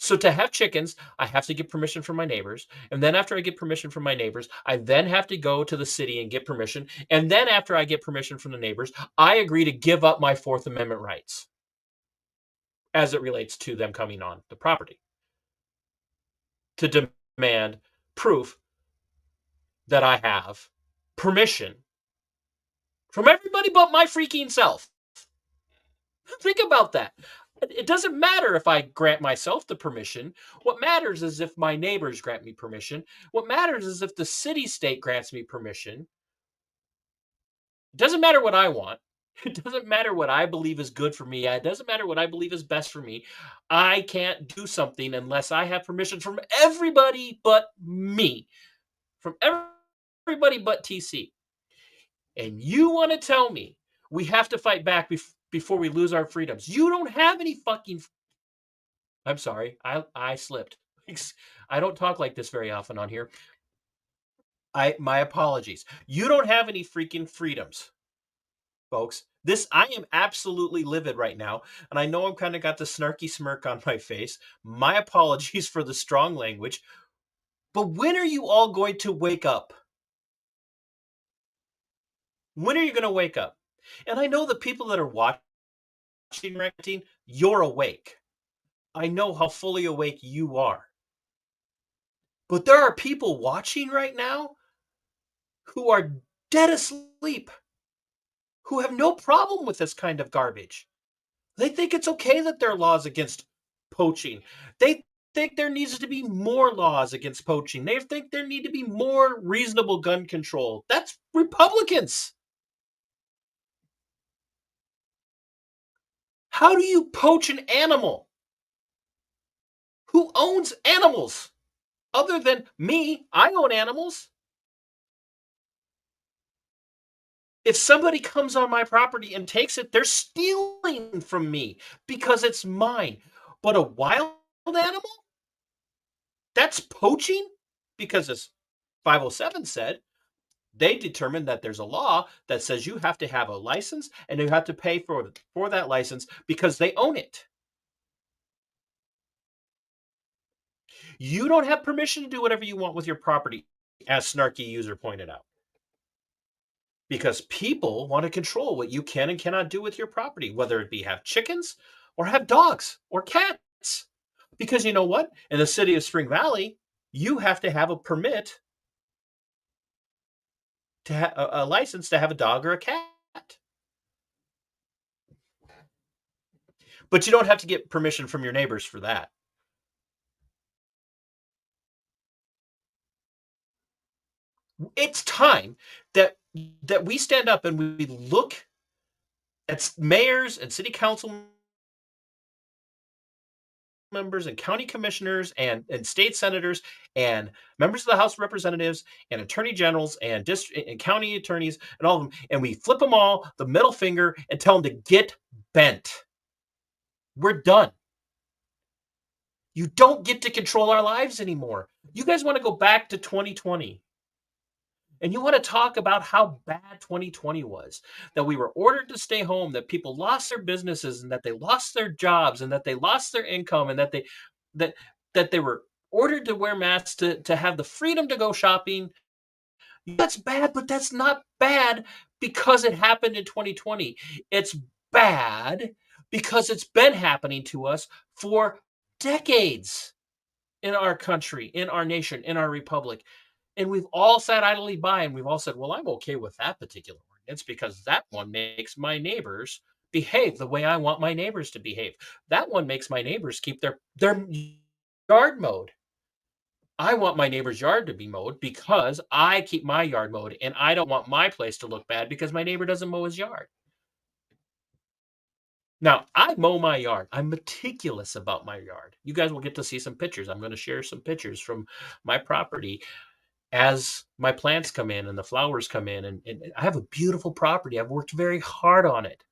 So to have chickens, I have to get permission from my neighbors. And then after I get permission from my neighbors, I then have to go to the city and get permission. And then after I get permission from the neighbors, I agree to give up my Fourth Amendment rights as it relates to them coming on the property, to demand proof that I have permission from everybody but my freaking self. Think about that. It doesn't matter if I grant myself the permission. What matters is if my neighbors grant me permission. What matters is if the city-state grants me permission. It doesn't matter what I want. It doesn't matter what I believe is good for me. It doesn't matter what I believe is best for me. I can't do something unless I have permission from everybody but me. From everybody but TC. And you want to tell me we have to fight back before we lose our freedoms? You don't have any fucking... I'm sorry. I slipped. I don't talk like this very often on here. My apologies. You don't have any freaking freedoms, folks. I am absolutely livid right now, and I know I'm kind of got the snarky smirk on my face. My apologies for the strong language. But when are you all going to wake up? When are you going to wake up? And I know the people that are watching, renting, you're awake. I know how fully awake you are. But there are people watching right now who are dead asleep, who have no problem with this kind of garbage. They think it's okay that there are laws against poaching. They think there needs to be more laws against poaching. They think there need to be more reasonable gun control. That's Republicans. How do you poach an animal? Who owns animals? Other than me, I own animals. If somebody comes on my property and takes it, they're stealing from me because it's mine. But a wild animal? That's poaching? Because as 507 said, they determined that there's a law that says you have to have a license and you have to pay for that license because they own it. You don't have permission to do whatever you want with your property, as Snarky User pointed out. Because people want to control what you can and cannot do with your property, whether it be have chickens or have dogs or cats. Because you know what? In the city of Spring Valley, you have to have a permit to have a license to have a dog or a cat. But you don't have to get permission from your neighbors for that. It's time that we stand up and we look at mayors and city council members and county commissioners and state senators and members of the House of Representatives and attorney generals and district and county attorneys and all of them, and we flip them all the middle finger and tell them to get bent. We're done. You don't get to control our lives anymore. You guys want to go back to 2020. And you want to talk about how bad 2020 was, that we were ordered to stay home, that people lost their businesses and that they lost their jobs and that they lost their income and that they were ordered to wear masks to have the freedom to go shopping. That's bad, but that's not bad because it happened in 2020. It's bad because it's been happening to us for decades in our country, in our nation, in our republic. And we've all sat idly by and we've all said, well, I'm okay with that particular ordinance because that one makes my neighbors behave the way I want my neighbors to behave. That one makes my neighbors keep their yard mowed. I want my neighbor's yard to be mowed because I keep my yard mowed and I don't want my place to look bad because my neighbor doesn't mow his yard. Now, I mow my yard. I'm meticulous about my yard. You guys will get to see some pictures. I'm going to share some pictures from my property as my plants come in and the flowers come in. And I have a beautiful property. I've worked very hard on it.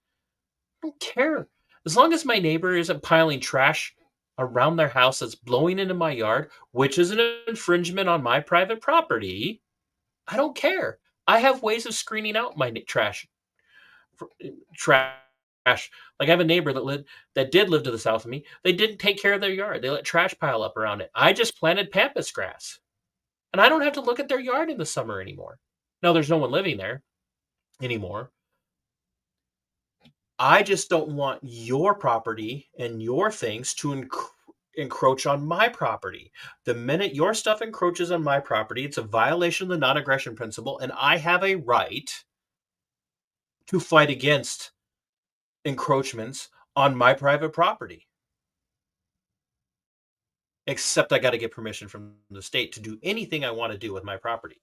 I don't care. As long as my neighbor isn't piling trash around their house that's blowing into my yard, which is an infringement on my private property, I don't care. I have ways of screening out my trash. Like I have a neighbor that did live to the south of me. They didn't take care of their yard. They let trash pile up around it. I just planted pampas grass. And I don't have to look at their yard in the summer anymore. No, there's no one living there anymore. I just don't want your property and your things to encroach on my property. The minute your stuff encroaches on my property, it's a violation of the non-aggression principle, and I have a right to fight against encroachments on my private property. Except I got to get permission from the state to do anything I want to do with my property.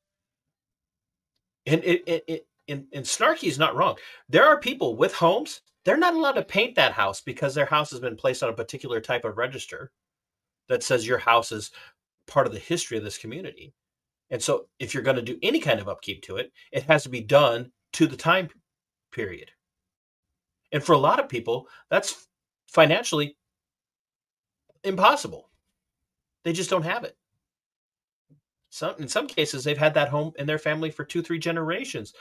And Snarky is not wrong. There are people with homes, they're not allowed to paint that house because their house has been placed on a particular type of register that says your house is part of the history of this community. And so if you're going to do any kind of upkeep to it, it has to be done to the time period. And for a lot of people, that's financially impossible. They just don't have it. In some cases, they've had that home in their family for 2-3 generations,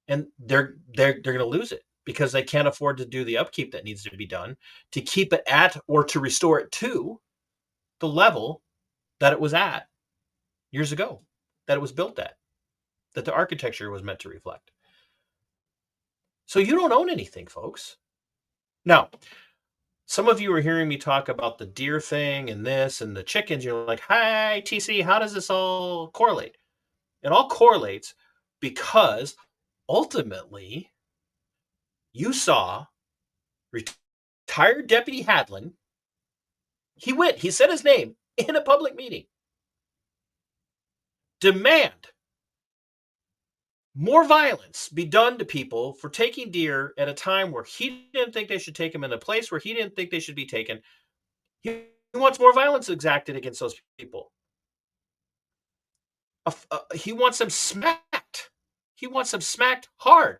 and they're going to lose it because they can't afford to do the upkeep that needs to be done to keep it at or to restore it to the level that it was at years ago, that it was built at, that the architecture was meant to reflect. So you don't own anything, folks. Now, some of you are hearing me talk about the deer thing and this and the chickens. You're like, hi, TC, how does this all correlate? It all correlates because ultimately you saw retired Deputy Hadlin. He said his name in a public meeting. Demand more violence be done to people for taking deer at a time where he didn't think they should take them in a place where he didn't think they should be taken. He wants more violence exacted against those people. He wants them smacked. He wants them smacked hard.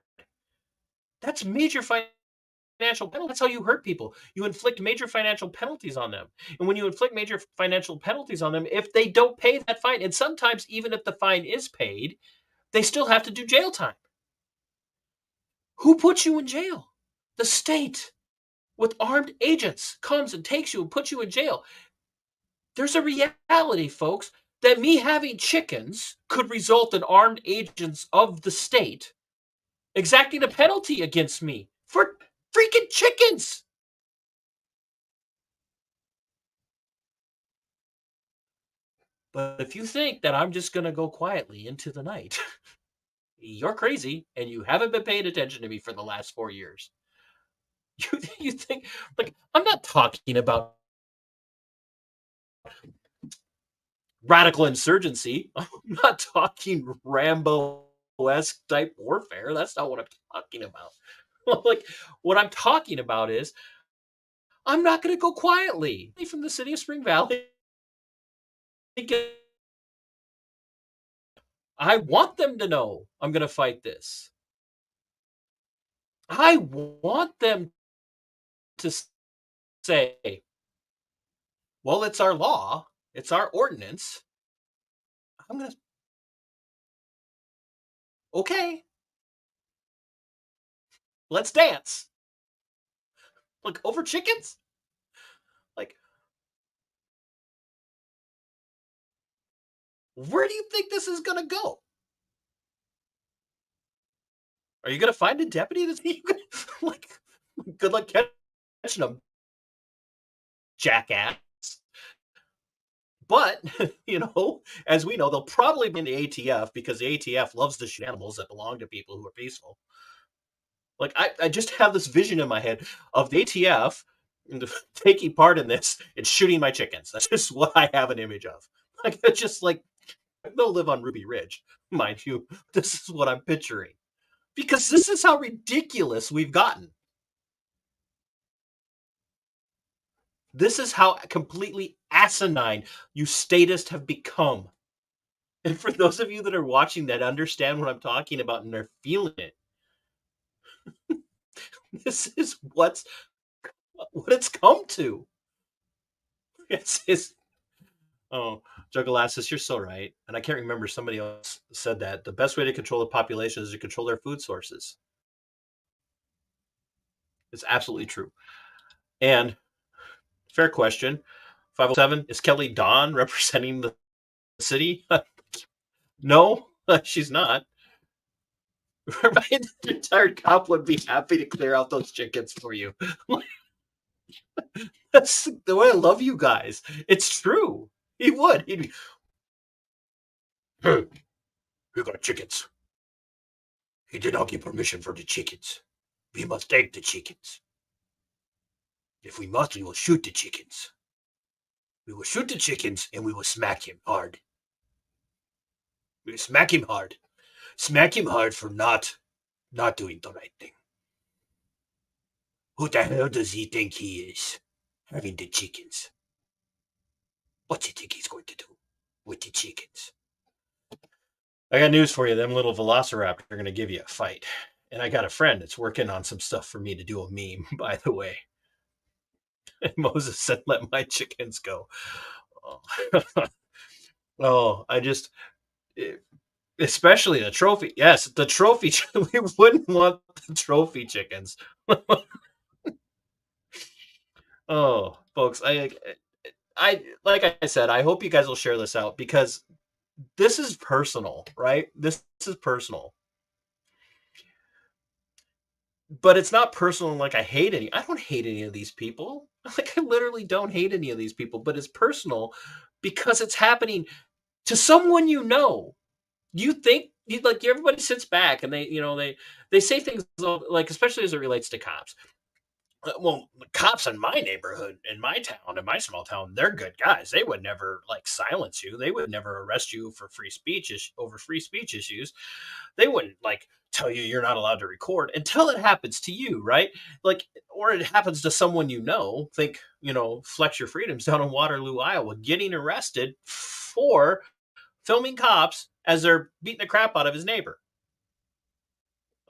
That's major financial penalty. That's how you hurt people. You inflict major financial penalties on them. And when you inflict major financial penalties on them, if they don't pay that fine, and sometimes even if the fine is paid, they still have to do jail time. Who puts you in jail? The state with armed agents comes and takes you and puts you in jail. There's a reality, folks, that me having chickens could result in armed agents of the state exacting a penalty against me for freaking chickens. But if you think that I'm just going to go quietly into the night, you're crazy and you haven't been paying attention to me for the last 4 years. You think, like, I'm not talking about radical insurgency. I'm not talking Rambo-esque type warfare. That's not what I'm talking about. Like, what I'm talking about is I'm not going to go quietly from the city of Spring Valley. I want them to know I'm going to fight this. I want them to say, well, it's our law, it's our ordinance. I'm going to, okay, let's dance. Like, over chickens? Like, where do you think this is going to go? Are you going to find a deputy that's like, good luck catching them, jackass. But, as we know, they'll probably be in the ATF because the ATF loves to shoot animals that belong to people who are peaceful. Like, I just have this vision in my head of the ATF taking part in this and shooting my chickens. That's just what I have an image of. Like, it's just like, they'll live on Ruby Ridge, mind you. This is what I'm picturing. Because this is how ridiculous we've gotten. This is how completely asinine you statists have become. And for those of you that are watching that understand what I'm talking about and they're feeling it, this is what it's come to. It's oh, Juggalasis, you're so right. And I can't remember, somebody else said that the best way to control the population is to control their food sources. It's absolutely true. And fair question. 507, is Kelly Dawn representing the city? No, she's not. My retired cop would be happy to clear out those chickens for you. That's the way I love you guys. It's true. He would. He'd be, hey, we got chickens. He did not give permission for the chickens. We must take the chickens. If we must, we will shoot the chickens. We will shoot the chickens and we will smack him hard. We will smack him hard. Smack him hard for not doing the right thing. Who the hell does he think he is? Having the chickens. What do you think he's going to do with the chickens? I got news for you. Them little velociraptors are going to give you a fight. And I got a friend that's working on some stuff for me to do a meme, by the way. And Moses said, let my chickens go. Oh, especially the trophy. Yes, the trophy. We wouldn't want the trophy chickens. Oh, folks, I like I said, I hope you guys will share this out because this is personal, right? This is personal. But it's not personal like I hate any. I don't hate any of these people. Like, I literally don't hate any of these people, but it's personal because it's happening to someone you know. You think like everybody sits back and they say things like, especially as it relates to cops. Well, the cops in my neighborhood, in my town, in my small town, they're good guys. They would never like silence you. They would never arrest you for free speech over free speech issues. They wouldn't like tell you you're not allowed to record until it happens to you, right? Like, or it happens to someone you know. Think, Flex Your Freedoms down in Waterloo, Iowa, getting arrested for filming cops as they're beating the crap out of his neighbor.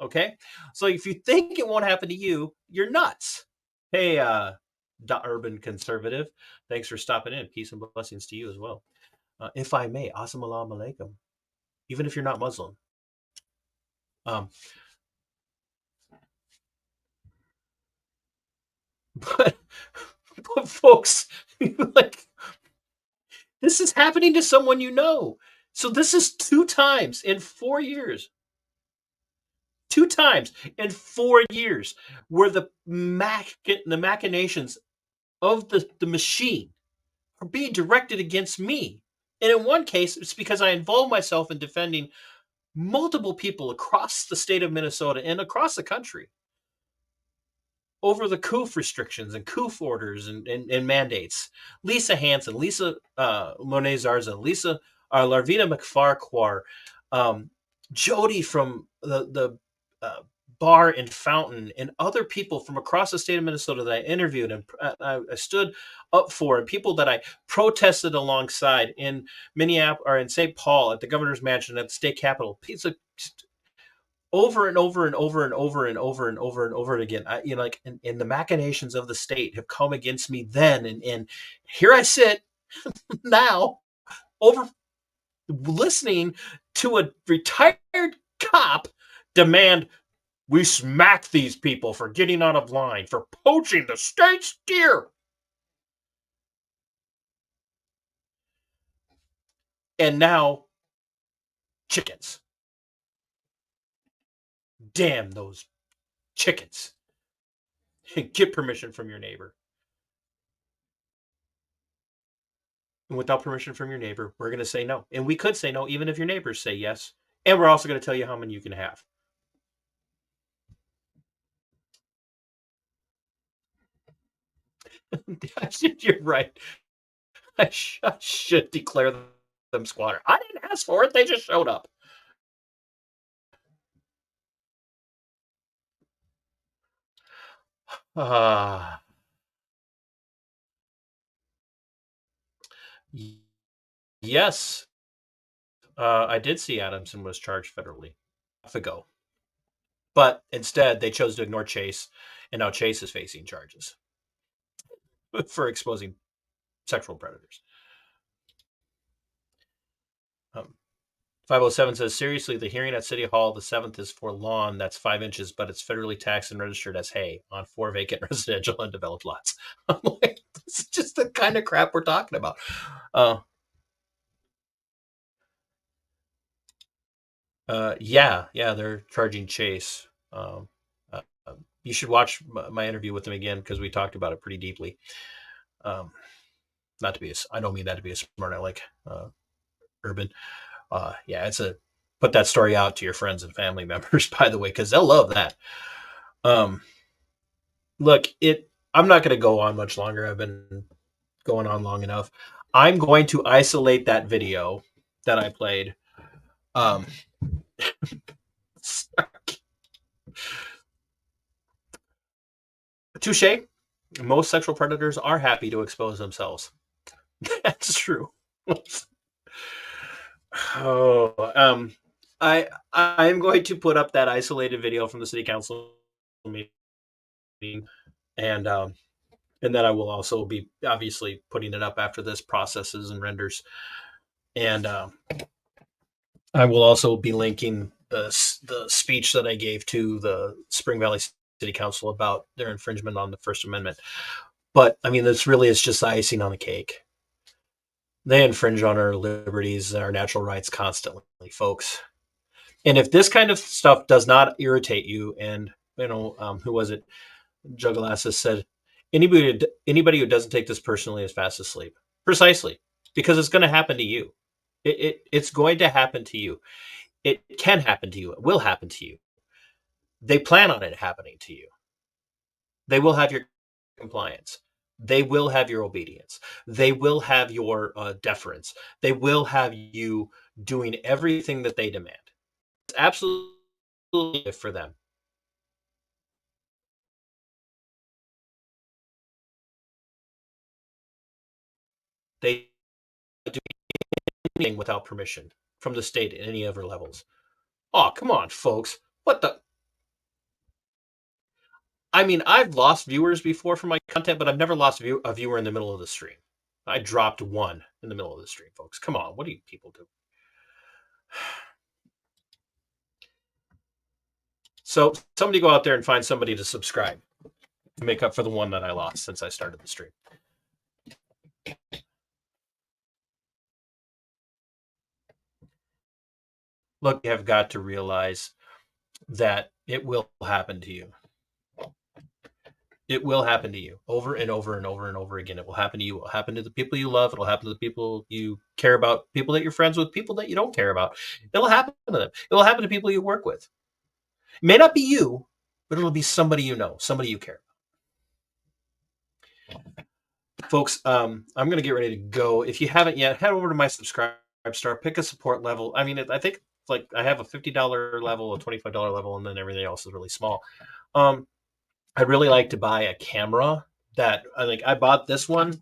Okay? So if you think it won't happen to you, you're nuts. Hey, Urban Conservative, thanks for stopping in. Peace and blessings to you as well. If I may, assalamu alaikum. Even if you're not Muslim. But folks, like, this is happening to someone you know. So this is 2 times in 4 years. 2 times in 4 years where the machinations of the machine are being directed against me And in one case, it's because I involved myself in defending multiple people across the state of Minnesota and across the country over the COOF restrictions and COOF orders and mandates. Lisa Hansen, Lisa Monet Zarza, Lisa Larvina McFarquhar, Jody from the bar and fountain, and other people from across the state of Minnesota that I interviewed and I stood up for, and people that I protested alongside in Minneapolis or in St. Paul at the governor's mansion at the state capitol. Over and over and over and over and over and over and over again. And the machinations of the state have come against me then, and here I sit now, over listening to a retired cop demand we smack these people for getting out of line, for poaching the state's deer. And now, chickens. Damn those chickens. Get permission from your neighbor. And without permission from your neighbor, we're going to say no. And we could say no, even if your neighbors say yes. And we're also going to tell you how many you can have. You're right. I should declare them squatter. I didn't ask for it. They just showed up. Yes. I did see Adamson was charged federally ago. But instead, they chose to ignore Chase, and now Chase is facing charges for exposing sexual predators. 507 says, seriously, the hearing at City Hall, the 7th is for lawn that's 5 inches, but it's federally taxed and registered as hay on 4 vacant residential undeveloped lots. I'm like, this is just the kind of crap we're talking about. Yeah, they're charging Chase. You should watch my interview with them again because we talked about it pretty deeply. Not to be, I don't mean that to be a smart aleck, Urban. Yeah, put that story out to your friends and family members, by the way, because they'll love that. Look, I'm not going to go on much longer. I've been going on long enough. I'm going to isolate that video that I played. Touche. Most sexual predators are happy to expose themselves. That's true. I'm going to put up that isolated video from the city council meeting, and then I will also be obviously putting it up after this processes and renders, and I will also be linking the speech that I gave to the Spring Valley City Council about their infringement on the First Amendment. But I mean, this really is just icing on the cake. They infringe on our liberties and our natural rights constantly, folks. And if this kind of stuff does not irritate you, and who was it? Jugglasses said, anybody who doesn't take this personally is fast asleep. Precisely, because it's going to happen to you. It's going to happen to you. It can happen to you. It will happen to you. They plan on it happening to you. They will have your compliance. They will have your obedience. They will have your deference. They will have you doing everything that they demand. It's absolutely for them. They do anything without permission from the state at any other levels. Oh, come on, folks. What the? I mean, I've lost viewers before from my content, but I've never lost a viewer in the middle of the stream. I dropped one in the middle of the stream, folks. Come on, what do you people do? So somebody go out there and find somebody to subscribe to make up for the one that I lost since I started the stream. Look, you have got to realize that it will happen to you. It will happen to you over and over and over and over again. It will happen to you. It will happen to the people you love. It'll happen to the people you care about, people that you're friends with, people that you don't care about. It'll happen to them. It will happen to people you work with. It may not be you, but it'll be somebody you know, somebody you care about. Folks, I'm going to get ready to go. If you haven't yet, head over to my subscribe star, pick a support level. I mean, I think like I have a $50 level, a $25 level, and then everything else is really small. I'd really like to buy a camera that I think I bought this one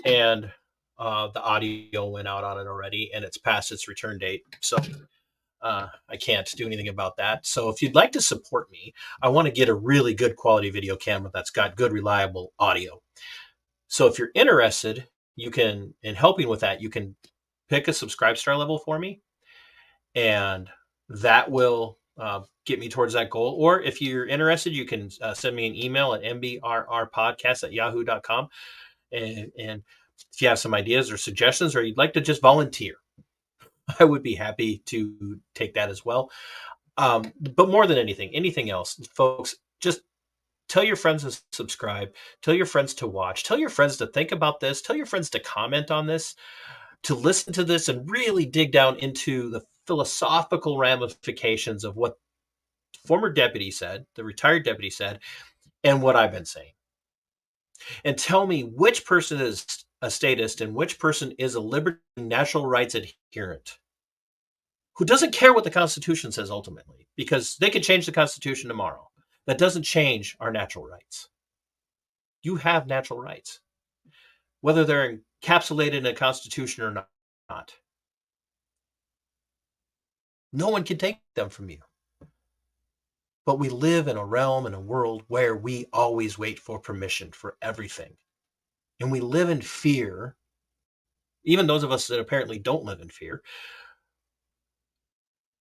and the audio went out on it already and it's past its return date. So I can't do anything about that. So if you'd like to support me, I want to get a really good quality video camera that's got good, reliable audio. So if you're interested, you can, in helping with that, you can pick a subscribe star level for me and that will get me towards that goal. Or if you're interested, you can send me an email at mbrrpodcast@yahoo.com. And if you have some ideas or suggestions, or you'd like to just volunteer, I would be happy to take that as well. But more than anything else, folks, just tell your friends to subscribe, tell your friends to watch, tell your friends to think about this, tell your friends to comment on this, to listen to this and really dig down into the philosophical ramifications of what former deputy said, the retired deputy said, and what I've been saying. And tell me which person is a statist and which person is a liberty and natural rights adherent who doesn't care what the Constitution says ultimately, because they could change the Constitution tomorrow. That doesn't change our natural rights. You have natural rights, whether they're encapsulated in a Constitution or not. No one can take them from you. But we live in a realm, in a world where we always wait for permission for everything. And we live in fear, even those of us that apparently don't live in fear.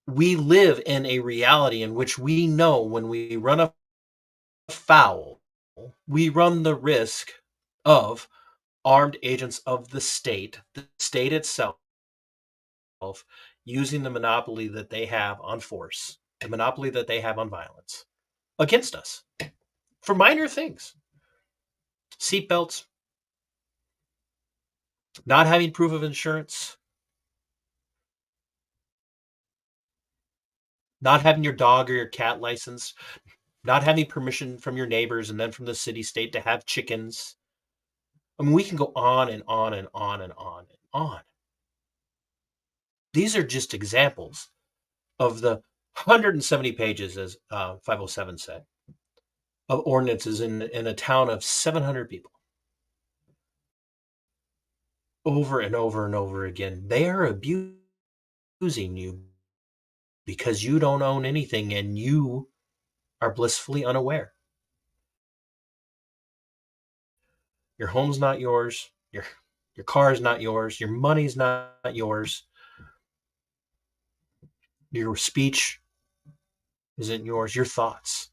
We live in a reality in which we know when we run afoul, we run the risk of armed agents of the state itself, using the monopoly that they have on force, the monopoly that they have on violence against us for minor things. Seatbelts, not having proof of insurance, not having your dog or your cat license, not having permission from your neighbors and then from the city state to have chickens. I mean, we can go on and on and on and on and on. These are just examples of the 170 pages, as 507 said, of ordinances in a town of 700 people. Over and over and over again, they are abusing you because you don't own anything and you are blissfully unaware. Your home's not yours. Your car's not yours. Your money's not yours. Your speech isn't yours. Your thoughts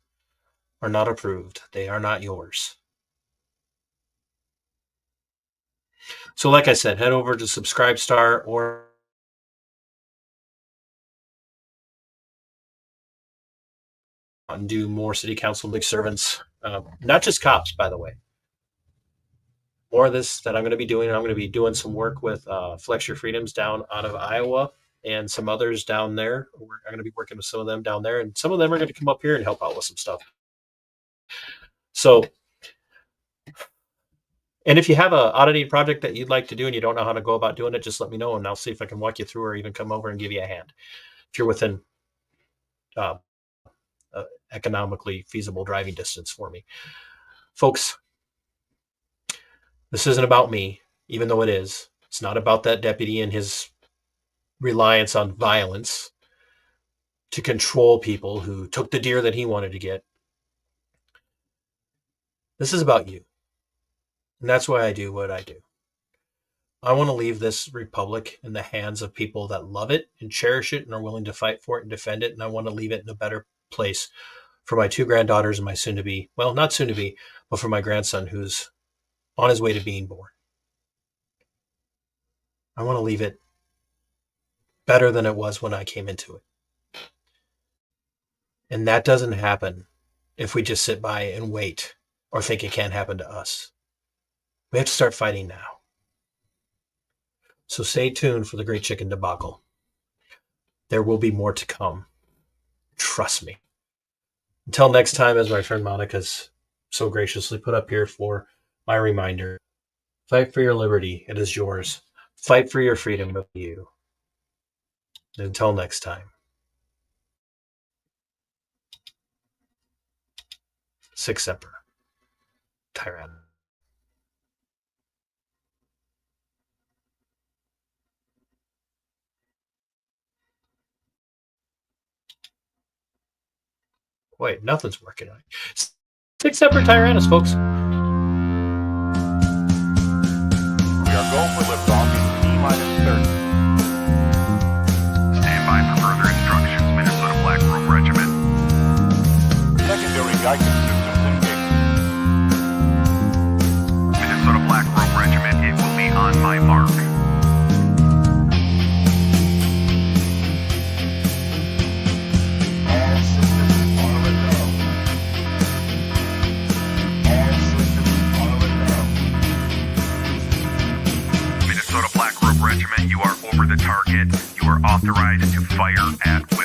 are not approved. They are not yours. So like I said, head over to Subscribestar or and do more city council public servants, not just cops, by the way. More of this that I'm going to be doing. I'm going to be doing some work with Flex Your Freedoms down out of Iowa and some others down there. I'm going to be working with some of them down there, and some of them are going to come up here and help out with some stuff. So, and if you have an auditing project that you'd like to do and you don't know how to go about doing it, just let me know and I'll see if I can walk you through or even come over and give you a hand if you're within economically feasible driving distance for me. Folks, this isn't about me, even though it is. It's not about that deputy and his reliance on violence to control people who took the deer that he wanted to get. This is about you. And that's why I do what I do. I want to leave this republic in the hands of people that love it and cherish it and are willing to fight for it and defend it. And I want to leave it in a better place for my two granddaughters and my soon-to-be, well, not soon-to-be, but for my grandson who's on his way to being born. I want to leave it better than it was when I came into it. And that doesn't happen if we just sit by and wait or think it can't happen to us. We have to start fighting now. So stay tuned for the Great Chicken Debacle. There will be more to come. Trust me. Until next time, as my friend Monica's so graciously put up here for my reminder, fight for your liberty. It is yours. Fight for your freedom of you. And until next time. Sic Semper. Tyrann. Wait, nothing's working right. Sic Semper Tyrannus, folks. We are going for liftoff in T-30. Stand by for further instructions, Minnesota Black Robe Regiment. Secondary guidance systems engaged. Minnesota Black Robe Regiment, it will be on my mark. All systems are a go. All systems are a go. Minnesota Black Robe Regiment, you are over the target. You are authorized to fire at will.